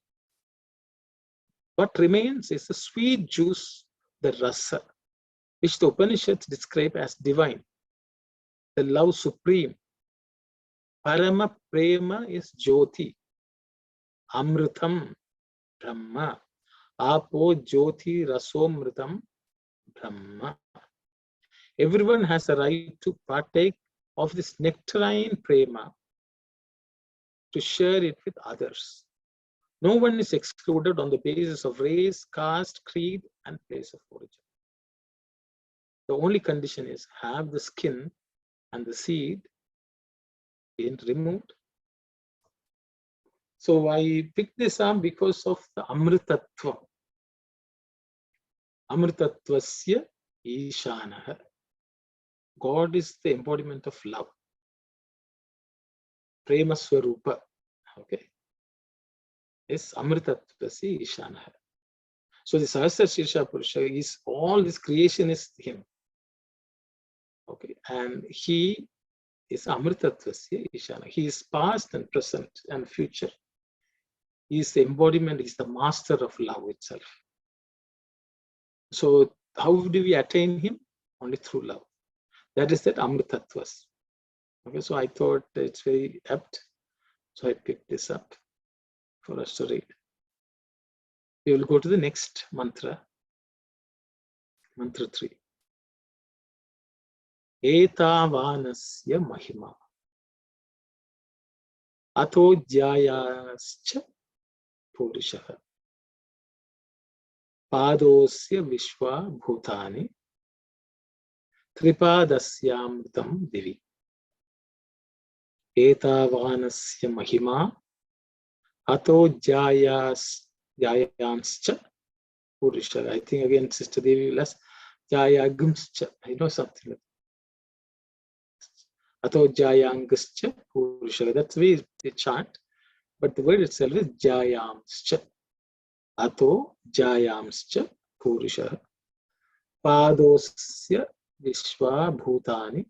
What remains is the sweet juice, the rasa, which the Upanishads describe as divine, the love supreme. Parama prema is jyoti, amritam Brahma, apo jyoti rasomritam Brahma. Everyone has a right to partake of this nectarine prema, to share it with others. No one is excluded on the basis of race, caste, creed, and place of origin. The only condition is have the skin and the seed been removed. So I picked this up because of the Amritatva. Amritatvasya Ishanaha. God is the embodiment of love. Prema Swarupa. Okay. Is Amritatvasya Ishanaha. So the Sahasra Shirsha Purusha is all this creation is him. Okay. And he is Amritatvasya Ishana. He is past and present and future. He is the embodiment, he is the master of love itself. So how do we attain him? Only through love. That is that Amritatvas. Okay, so I thought it's very apt. So I picked this up for us to read. We will go to the next mantra. Mantra 3. Etavanasya mahima. Ato jyayascha purushaha. Padosya vishwa bhutani. Tripadasyamritam divi. Etavanasya mahima. Ato jayanscha purushaha. I think again, Sister Devi will ask jayagumscha. I know something like that. Ato jayangascha purushaha. That's the way they chant. But the word itself is jayamscha. Ato jayamscha purushaha. Padosya vishwa bhutani.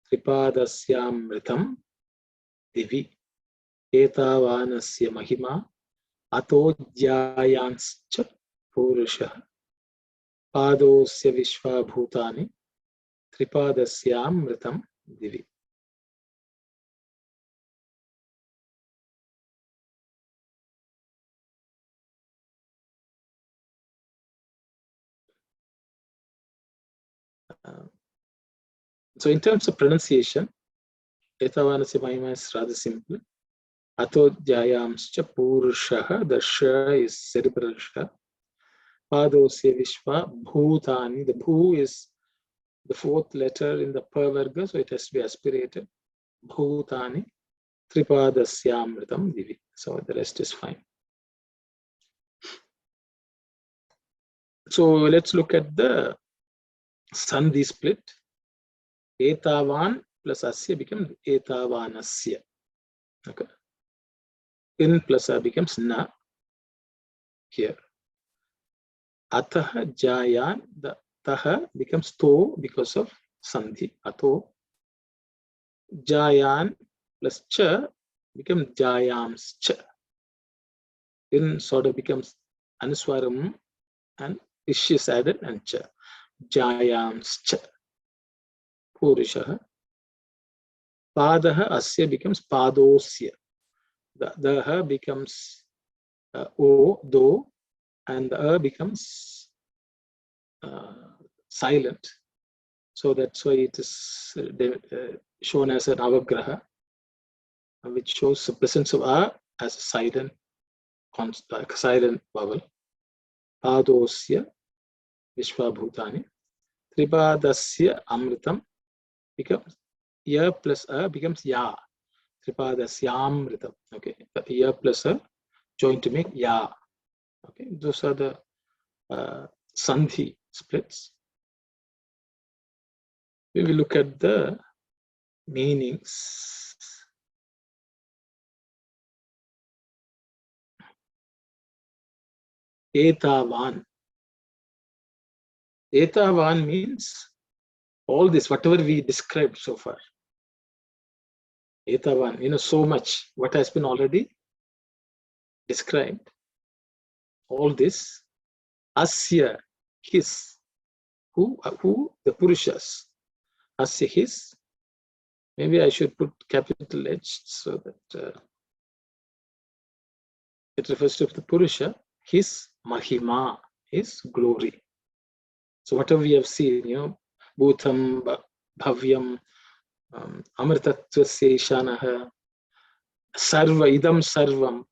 Tripadasyamritam divi. Etavanasya mahima. Ato jyayanscha purushaha. Padosya vishwa bhutani. Tripadasyamritam divi. So in terms of pronunciation, Etavanasya mahima is rather simple. Ato jayamscha purushaha. The sha is cerebral sha. Padosya vishwa bhutani. The bhu is the fourth letter in the pa varga, so it has to be aspirated. Bhutani. Tripadasyamritam divi. So the rest is fine. So let's look at the sandhi split. Etavan plus asya becomes etavanasya. Okay. In plus a becomes na here. Ataha jayan, the taha becomes to because of sandhi. Ato. Jayan plus cha becomes jayams cha. In sort of becomes anuswaram and ish is added and cha. Jayams cha. Purushaha. Padaha asya becomes padosya. The ha becomes o, do, and the becomes silent. So that's why it is shown as an avagraha, which shows the presence of a as a silent vowel. Padosya vishwabhutani. Tripadasya amritam becomes ya plus a becomes ya. Tripadasyamritam. Okay, ya plus a joined to make ya. Okay, those are the sandhi splits. We will look at the meanings. Etavan. Etavan means all this, whatever we described so far. Etavan, so much what has been already described. All this. Asya, his. Who? The Purushas. Asya, his. Maybe I should put capital H so that it refers to the Purusha. His mahima, his glory. So whatever we have seen, Bhutam, Bhavyam, Amritatvasya Ishanaha, Sarva, Idam Sarvam.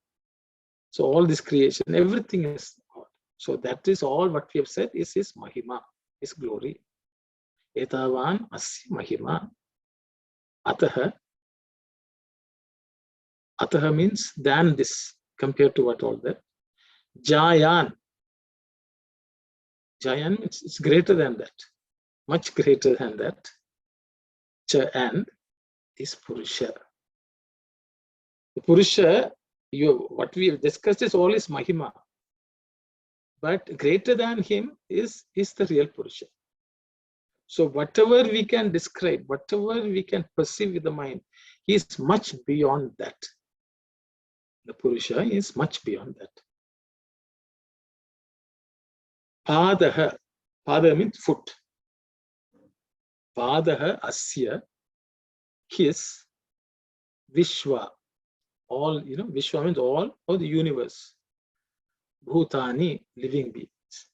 So all this creation, everything is God. So that is all what we have said is his Mahima, his glory. Etavan Asya Mahima. Ataha. Ataha means than this, compared to what all that. Jayan. Jayan means it's greater than that. Much greater than that. Cha and is Purusha. The Purusha, what we have discussed is all is Mahima. But greater than him is the real Purusha. So whatever we can describe, whatever we can perceive with the mind, he is much beyond that. The Purusha is much beyond that. Padaha. Pada means foot. Padaha asya, his, Vishwa. All, Vishwa means all of the universe. Bhutani, living beings.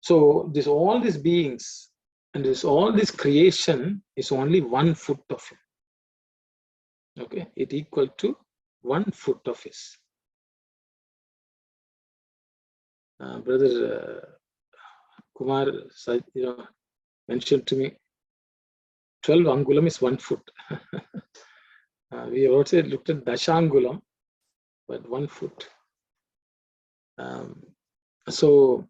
So all these beings and all this creation is only 1 foot of him. Okay, it equal to 1 foot of his. Brother Kumar, mentioned to me, 12 angulam is 1 foot. We also looked at dashangulam, but 1 foot. So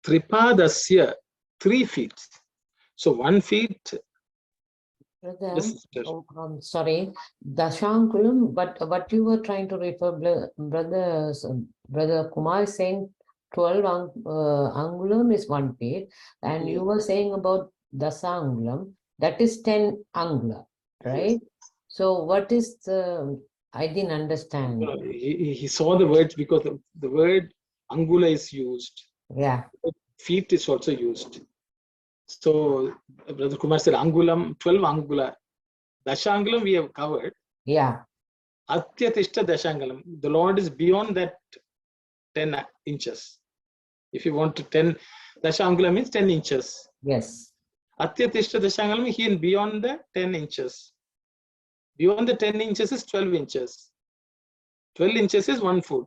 Tripadasya, 3 feet. So 1 feet. Brother, sorry, Dashankulam, but what you were trying to refer, Brother Kumar is saying 12 angulam is 1 feet, and you were saying about Dasangulam, that is 10 angula, right? Yes. So what is the, I didn't understand. He saw the words because the word angula is used. Yeah. Feet is also used. So Brother Kumar said angulam, 12 angula. Dashangulam we have covered. Yeah. Atyatishta dashangulam. The Lord is beyond that 10 inches. If you want to 10, dashangulam means 10 inches. Yes. Atyatishta dashangulam, he is beyond the 10 inches. Beyond the 10 inches is 12 inches. 12 inches is 1 foot.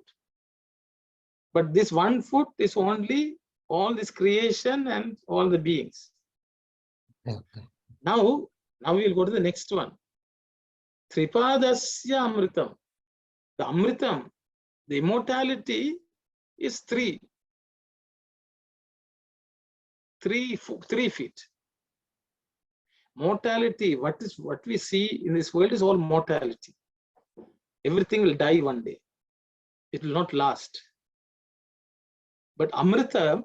But this 1 foot is only all this creation and all the beings. Okay. Now we will go to the next one. Tripadasya Amritam. The Amritam, the immortality is 3 feet. Mortality, what we see in this world is all mortality. Everything will die one day. It will not last. But Amrita,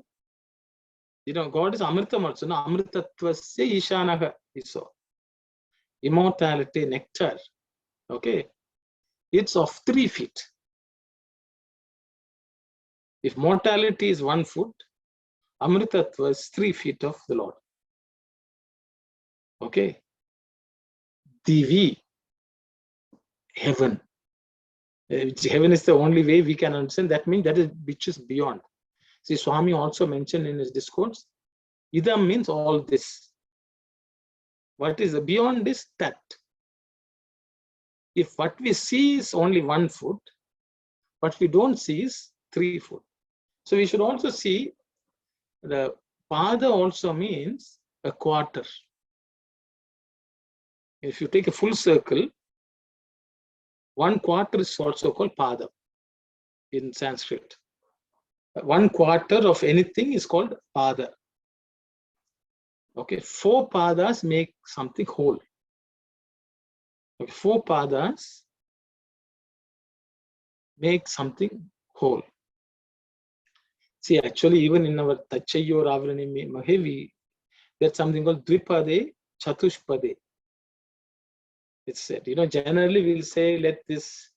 God is Amritam also. No, Amritatvasya Ishanaha is so. Immortality, nectar. Okay. It's of 3 feet. If mortality is 1 foot, Amritatva is 3 feet of the Lord. Okay. Divi, heaven. Heaven is the only way we can understand. That means that is which is beyond. See, Swami also mentioned in his discourse, Idam means all this. What is beyond this? That. If what we see is only 1 foot, what we don't see is 3 foot. So we should also see the pada also means a quarter. If you take a full circle, 1 quarter is also called pada in Sanskrit. 1 quarter of anything is called pada. Okay, 4 padas make something whole. Okay, 4 padas make something whole. See, actually, even in our Tachayor Avrani Mahevi, there's something called Dvipade, Chatushpade. It's said, generally we'll say, let this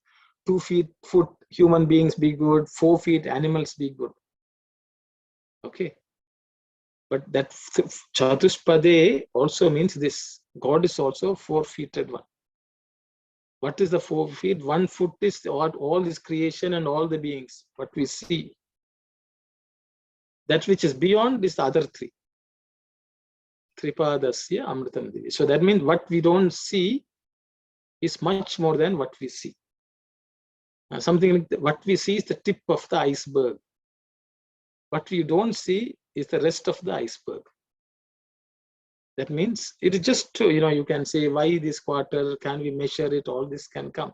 2 foot human beings be good, 4 feet animals be good. Okay. But that Chatushpade also means this. God is also 4-feeted one. What is the 4 feet? 1 foot is all this creation and all the beings, what we see. That which is beyond is the other three. Tripadasya Amritam Divi. So that means what we don't see is much more than what we see. Something like what we see is the tip of the iceberg. What we don't see is the rest of the iceberg. That means it is just, you can say, why this quarter, can we measure it, all this can come.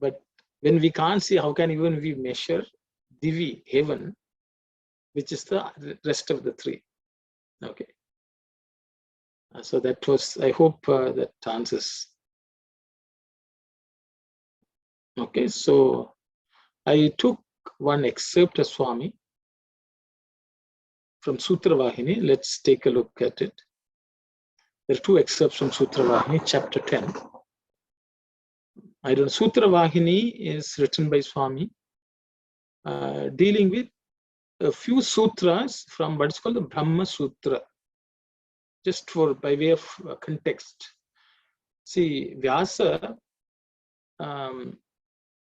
But when we can't see, how can even we measure Divi, heaven, which is the rest of the three. Okay. So that was, I hope that answers. Okay, so I took one excerpt of Swami from Sutra Vahini. Let's take a look at it. There are two excerpts from Sutra Vahini, chapter 10. I don't know, Sutra Vahini is written by Swami, dealing with a few sutras from what's called the Brahma Sutra. Just by way of context. See, Vyasa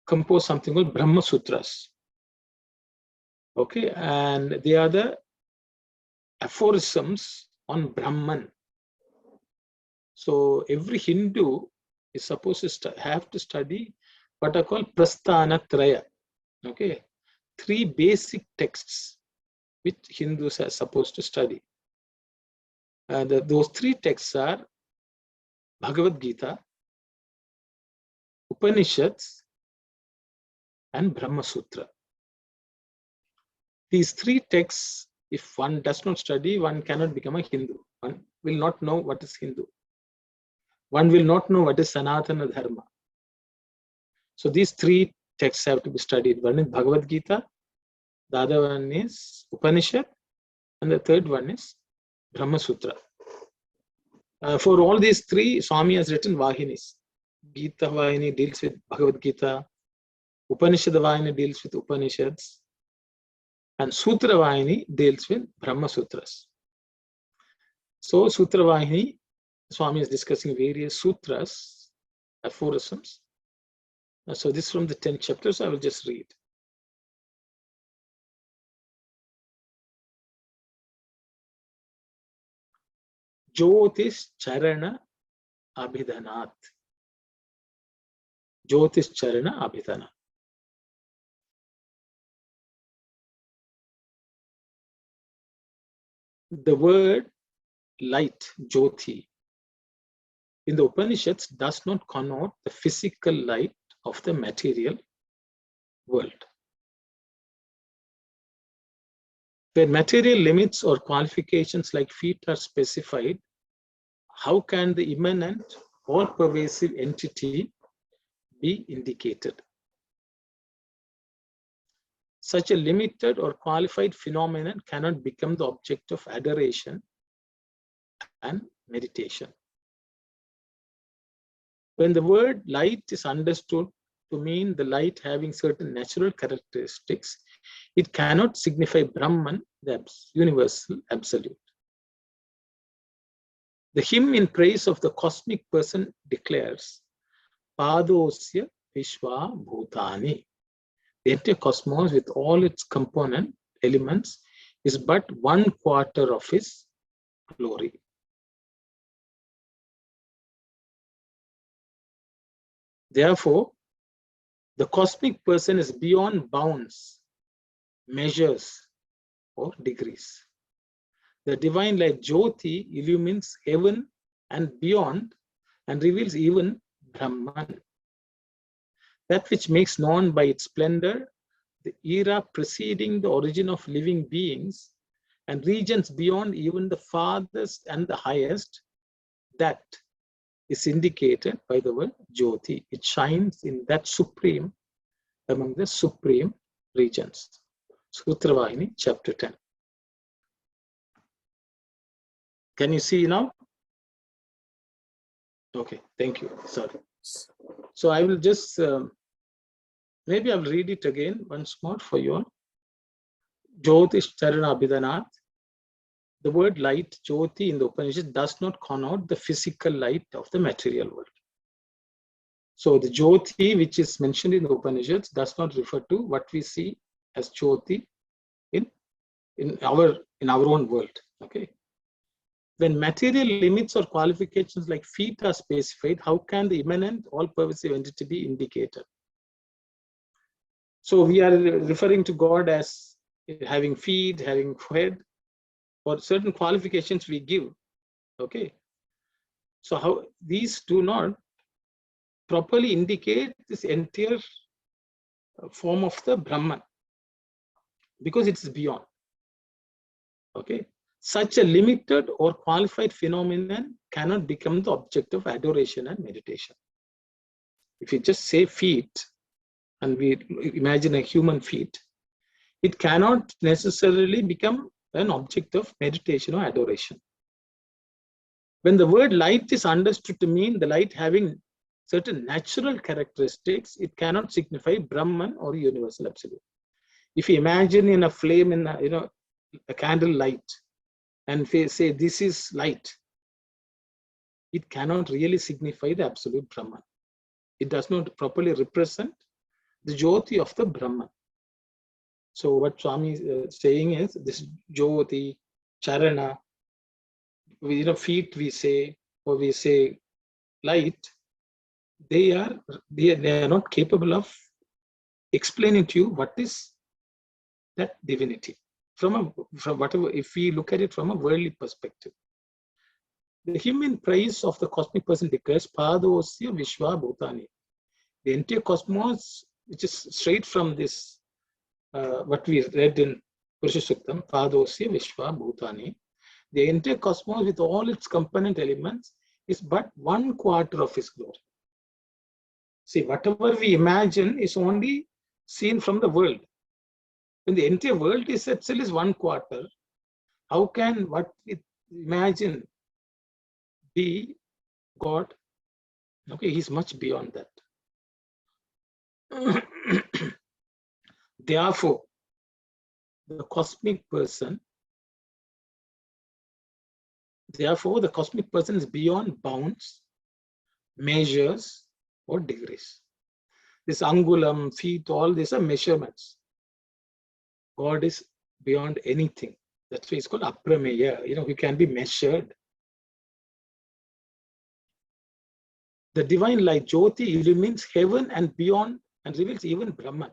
composed something called Brahma Sutras. Okay, and they are the aphorisms on Brahman. So every Hindu is supposed to have to study what are called Prasthana Traya. Okay, three basic texts which Hindus are supposed to study. Those three texts are Bhagavad Gita, Upanishads, and Brahma Sutra. These three texts, if one does not study, one cannot become a Hindu. One will not know what is Hindu. One will not know what is Sanatana Dharma. So these three texts have to be studied. One is Bhagavad Gita, the other one is Upanishad, and the third one is Brahma Sutra. For all these three, Swami has written Vahinis. Gita Vahini deals with Bhagavad Gita, Upanishad Vahini deals with Upanishads, and Sutra Vahini deals with Brahma Sutras. So Sutra Vahini, Swami is discussing various sutras, aphorisms. So this is from the 10th chapter, so I will just read. Jyotish Charana Abhidhanat. Jyotish Charana Abhidhanat. The word light, Jyoti, in the Upanishads does not connote the physical light of the material world. When material limits or qualifications like feet are specified, how can the immanent or pervasive entity be indicated? Such a limited or qualified phenomenon cannot become the object of adoration and meditation. When the word light is understood to mean the light having certain natural characteristics, it cannot signify Brahman, the universal absolute. The hymn in praise of the cosmic person declares, Padosya Vishwa Bhutani. The entire cosmos with all its component elements is but 1/4 of his glory. Therefore, the cosmic person is beyond bounds, measures, or degrees. The divine light Jyoti illumines heaven and beyond and reveals even Brahman. That which makes known by its splendor the era preceding the origin of living beings and regions beyond even the farthest and the highest, that is indicated by the word Jyoti. It shines in that supreme, among the supreme regions. Sutra Vahini, chapter 10. Can you see now? Okay, thank you. Sorry. So I will just, maybe I'll read it again once more for you all. Jyotish Charana Abhidhanat. The word light, Jyoti, in the Upanishad does not connote the physical light of the material world. So the Jyoti, which is mentioned in the Upanishads, does not refer to what we see as Jyoti in in our own world. Okay. When material limits or qualifications like feet are specified, how can the immanent, all-pervasive entity be indicated? So we are referring to God as having feet, having head, or certain qualifications we give. Okay. So how these do not properly indicate this entire form of the Brahman, because it's beyond. Okay. Such a limited or qualified phenomenon cannot become the object of adoration and meditation. If you just say feet and we imagine a human feet, it cannot necessarily become an object of meditation or adoration. When the word light is understood to mean the light having certain natural characteristics, it cannot signify Brahman or universal absolute. If you imagine in a flame, in a candle light, and say this is light, it cannot really signify the absolute Brahman. It does not properly represent the Jyoti of the Brahman. So what Swami is saying is this Jyoti, Charana, feet we say, or we say light, they are not capable of explaining to you what is that divinity from whatever, if we look at it from a worldly perspective. The human praise of the cosmic person declares Padosya Vishwa Bhutani. The entire cosmos, which is straight from this, what we read in Purusha Suktam, Padosya Vishwa Bhutani. The entire cosmos with all its component elements is but 1/4 of his glory. See, whatever we imagine is only seen from the world. When the entire world is itself is 1/4, how can what we imagine be God? Okay, he's much beyond that. Therefore, the cosmic person is beyond bounds, measures, or degrees. This angulam, feet, all these are measurements. God is beyond anything. That's why it's called aprameya. He can be measured. The divine light, Jyoti, illumines heaven and beyond and reveals even Brahman.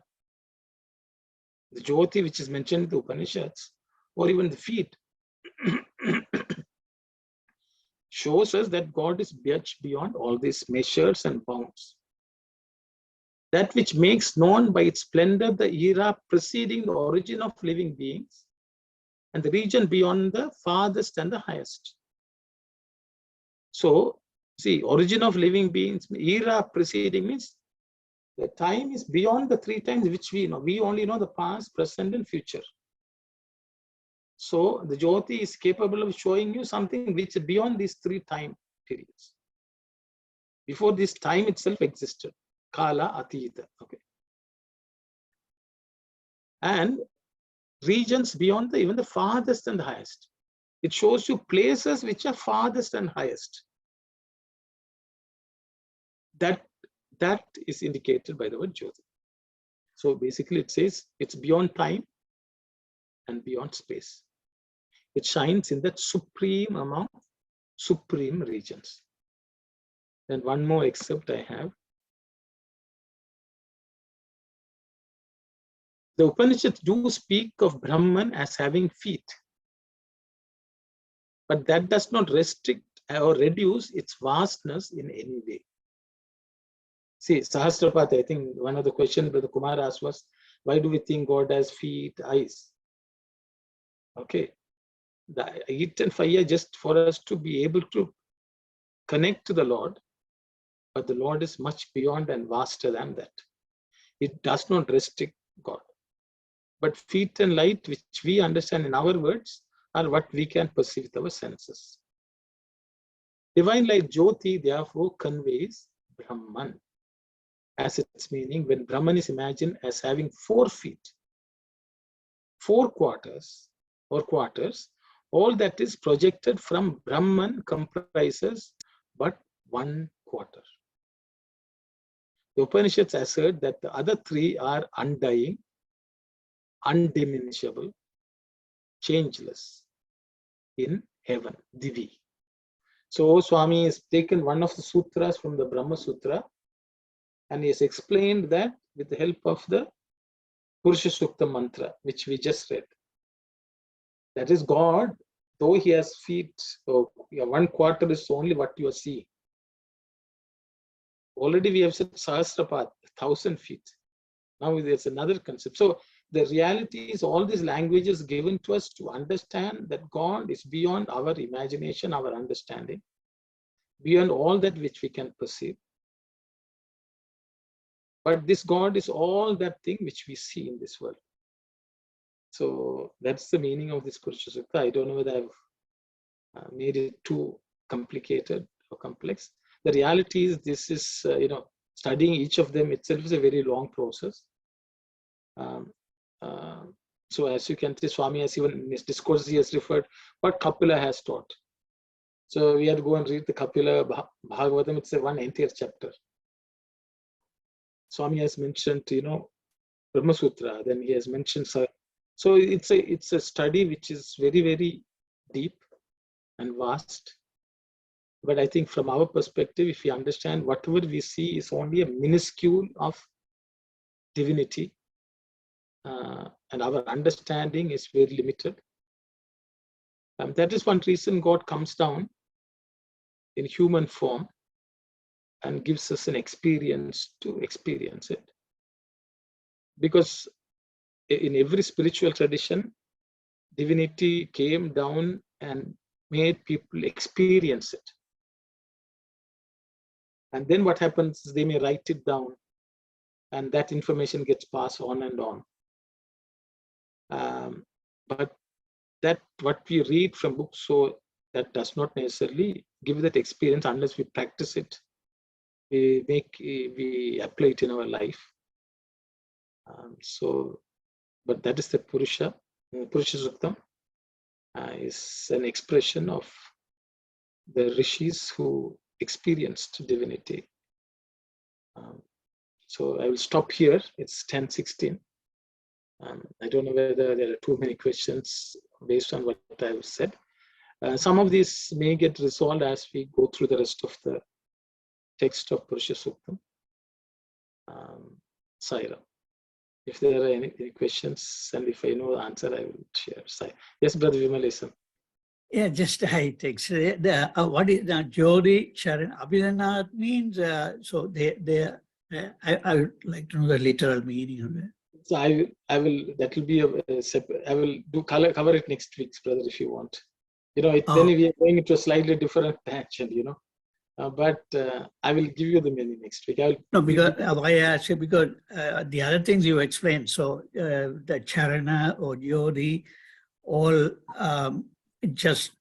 The Jyoti, which is mentioned in the Upanishads, or even the feet, shows us that God is much beyond all these measures and bounds. That which makes known by its splendor the era preceding the origin of living beings and the region beyond the farthest and the highest. So, see, origin of living beings, era preceding means the time is beyond the 3 times which we know. We only know the past, present, and future. So the Jyoti is capable of showing you something which is beyond these 3 time periods. Before this time itself existed. Kala Atita. Okay. And regions beyond even the farthest and the highest. It shows you places which are farthest and highest. That is indicated by the word Jyoti. So basically it says it's beyond time and beyond space. It shines in that supreme among supreme regions. Then one more excerpt I have. The Upanishads do speak of Brahman as having feet, but that does not restrict or reduce its vastness in any way. See, Sahasrapati, I think one of the questions Brother Kumar asked was, why do we think God has feet, eyes? Okay, the 8 and 5 are just for us to be able to connect to the Lord, but the Lord is much beyond and vaster than that. It does not restrict God. But feet and light, which we understand in our words, are what we can perceive with our senses. Divine light Jyoti therefore conveys Brahman as its meaning when Brahman is imagined as having 4 feet, 4 quarters, all that is projected from Brahman comprises but 1/4. The Upanishads assert that the other 3 are undying, undiminishable, changeless in heaven, Divi. So Swami has taken one of the sutras from the Brahma Sutra and he has explained that with the help of the Purusha Suktam mantra, which we just read. That is God, though he has feet, so 1/4 is only what you are seeing. Already we have said Sahasrapath, 1,000 feet. Now there's another concept. So the reality is all these languages given to us to understand that God is beyond our imagination, our understanding, beyond all that which we can perceive. But this God is all that thing which we see in this world. So that's the meaning of this Purusha Sukta. I don't know whether I've made it too complicated or complex. The reality is this is, studying each of them itself is a very long process. So as you can see, Swami has even in his discourse, he has referred what Kapila has taught. So we have to go and read the Kapila Bhagavatam. It's a one entire chapter. Swami has mentioned, Brahma Sutra. Then he has mentioned. So it's a study which is very, very deep and vast. But I think from our perspective, if we understand whatever we see is only a minuscule of divinity, and our understanding is very limited. That is one reason God comes down in human form and gives us an experience to experience it. Because in every spiritual tradition, divinity came down and made people experience it. And then what happens is they may write it down and that information gets passed on and on. But that what we read from books, so that does not necessarily give that experience unless we practice it. We apply it in our life. But that is the Purusha Suktam is an expression of the rishis who experienced divinity. So I will stop here. It's 10:16. I don't know whether there are too many questions based on what I've said. Some of these may get resolved as we go through the rest of the text of Purusha Suktam. Saira. If there are any questions and if I know the answer, I will share. Sai. Yes, Brother Vimalesan. Yeah, just I take what is Jodi Sharan Abhidhanath means. So I would like to know the literal meaning of it. So I will. That will be a separate. I will cover it next week, brother, if you want. Then we are going into a slightly different tangent. But I will give you the meaning next week. No, because why I ask you, because the other things you explained. So the Charana or Jodi, all just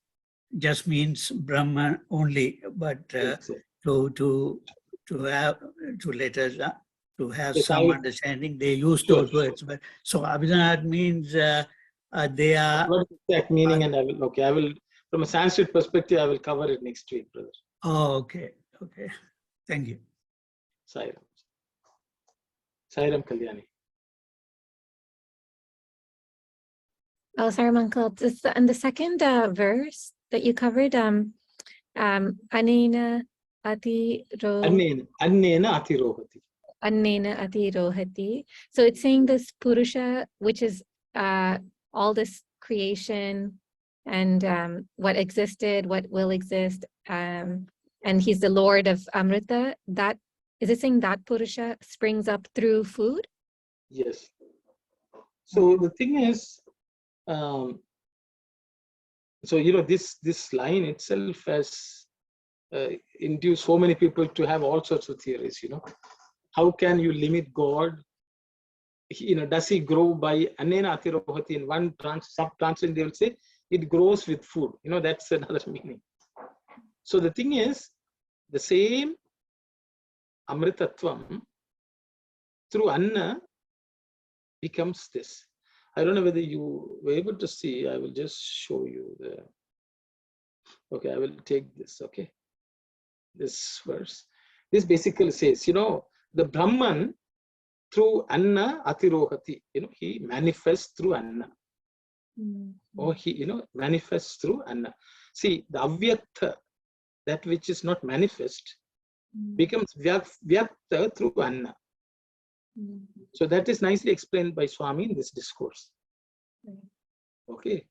means Brahman only, but to have some understanding, they use those words. But so Abhidhanath means they are. What is the exact meaning? And I will from a Sanskrit perspective, I will cover it next week, brother. Oh, okay. Thank you. Sairam Kalyani. Oh, sorry, Uncle. And the second verse that you covered, Anena Ati Rohati. Annena Ati Rohati. So it's saying this Purusha, which is all this creation and what existed, what will exist, and he's the Lord of Amrita. That is it saying that Purusha springs up through food? Yes. So the thing is, this line itself has induced so many people to have all sorts of theories. How can you limit God? Does he grow by Anena Atirohati? In one sub-translation, they will say it grows with food. That's another meaning. So the thing is, the same Amritatvam through Anna becomes this. I don't know whether you were able to see. I will just show you I will take this. Okay, this verse. This basically says, the Brahman through Anna Atirohati. He manifests through Anna. or he, manifests through Anna. See, the avyakta, that which is not manifest, becomes vyakta through Anna. So that is nicely explained by Swami in this discourse. Okay.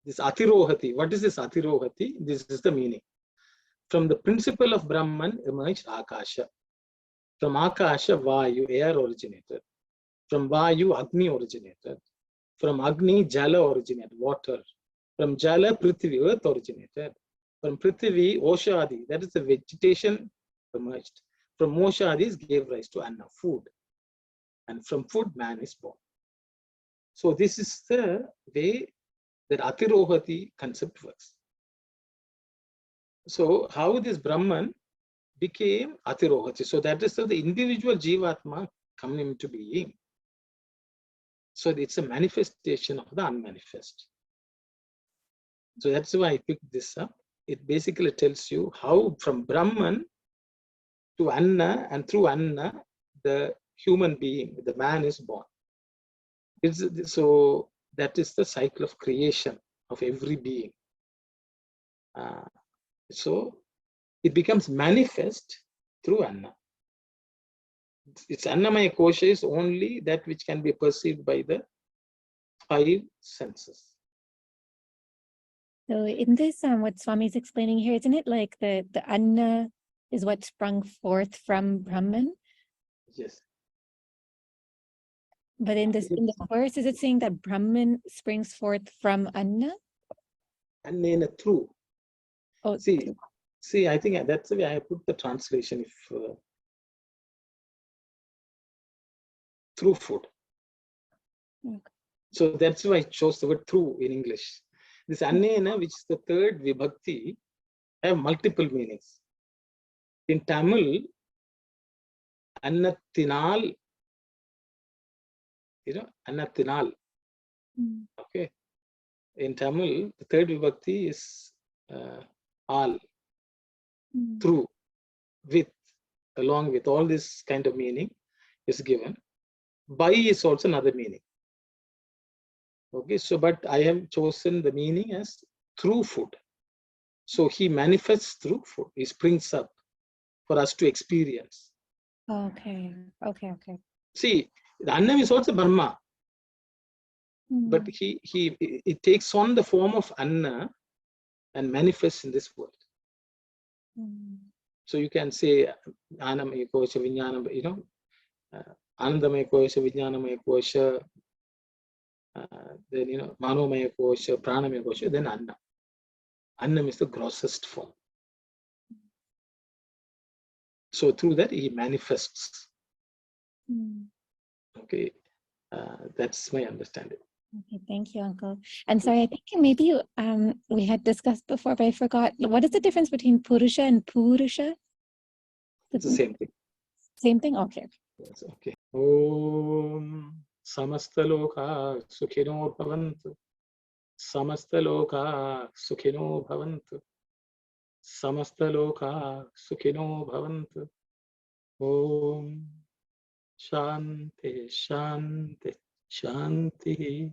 This atirohati, what is this atirohati? This is the meaning. From the principle of Brahman emerged Akasha. From Akasha, Vayu, air originated. From Vayu, Agni originated. From Agni, Jala originated, water. From Jala, Prithvi, earth originated. From Prithvi, Oshadi, that is the vegetation emerged. From Oshadis gave rise to Anna, food. And from food, man is born. So this is the way that Atirohati concept works. So how this Brahman became Atirohati. So that is the individual Jivatma coming into being. So it's a manifestation of the unmanifest. So that's why I picked this up. It basically tells you how from Brahman to Anna, and through Anna, the human being, the man is born. So that is the cycle of creation of every being. So it becomes manifest through Anna. It's Annamaya Kosha is only that which can be perceived by the 5 senses. So in this, what Swami is explaining here, isn't it like the Anna is what sprung forth from Brahman? Yes. But in the verse, is it saying that Brahman springs forth from Anna? Anna through. Oh, see, I think that's the way I put the translation. If through food. Okay. So that's why I chose the word through in English. This Annena, which is the 3rd vibhakti, have multiple meanings. In Tamil, Annathinal, Annathinal. Okay. In Tamil, the 3rd vibhakti is all, through, with, along with, all this kind of meaning is given. By is also another meaning. Okay, so but I have chosen the meaning as through food. So he manifests through food. He springs up for us to experience. Okay. See, the Annam is also Brahma, but it takes on the form of Anna and manifests in this world. So you can say Anamaya Kosha Vijnanam, Anandamaya Kosha Vijnanamaya Kosha, then Manomaya Kosha, Pranamaya Kosha, then Anna. Annam is the grossest form. So through that he manifests. Okay, that's my understanding. Okay, thank you, Uncle. And sorry, I think maybe we had discussed before, but I forgot. What is the difference between Purusha and Purusha? It's the same thing. Same thing? Okay. Yes, okay. Om Samastaloka Sukhino Bhavantu. Samastaloka Sukhino Bhavantu. Samastaloka Sukhino Bhavantu. Om Shanti Shanti Shanti.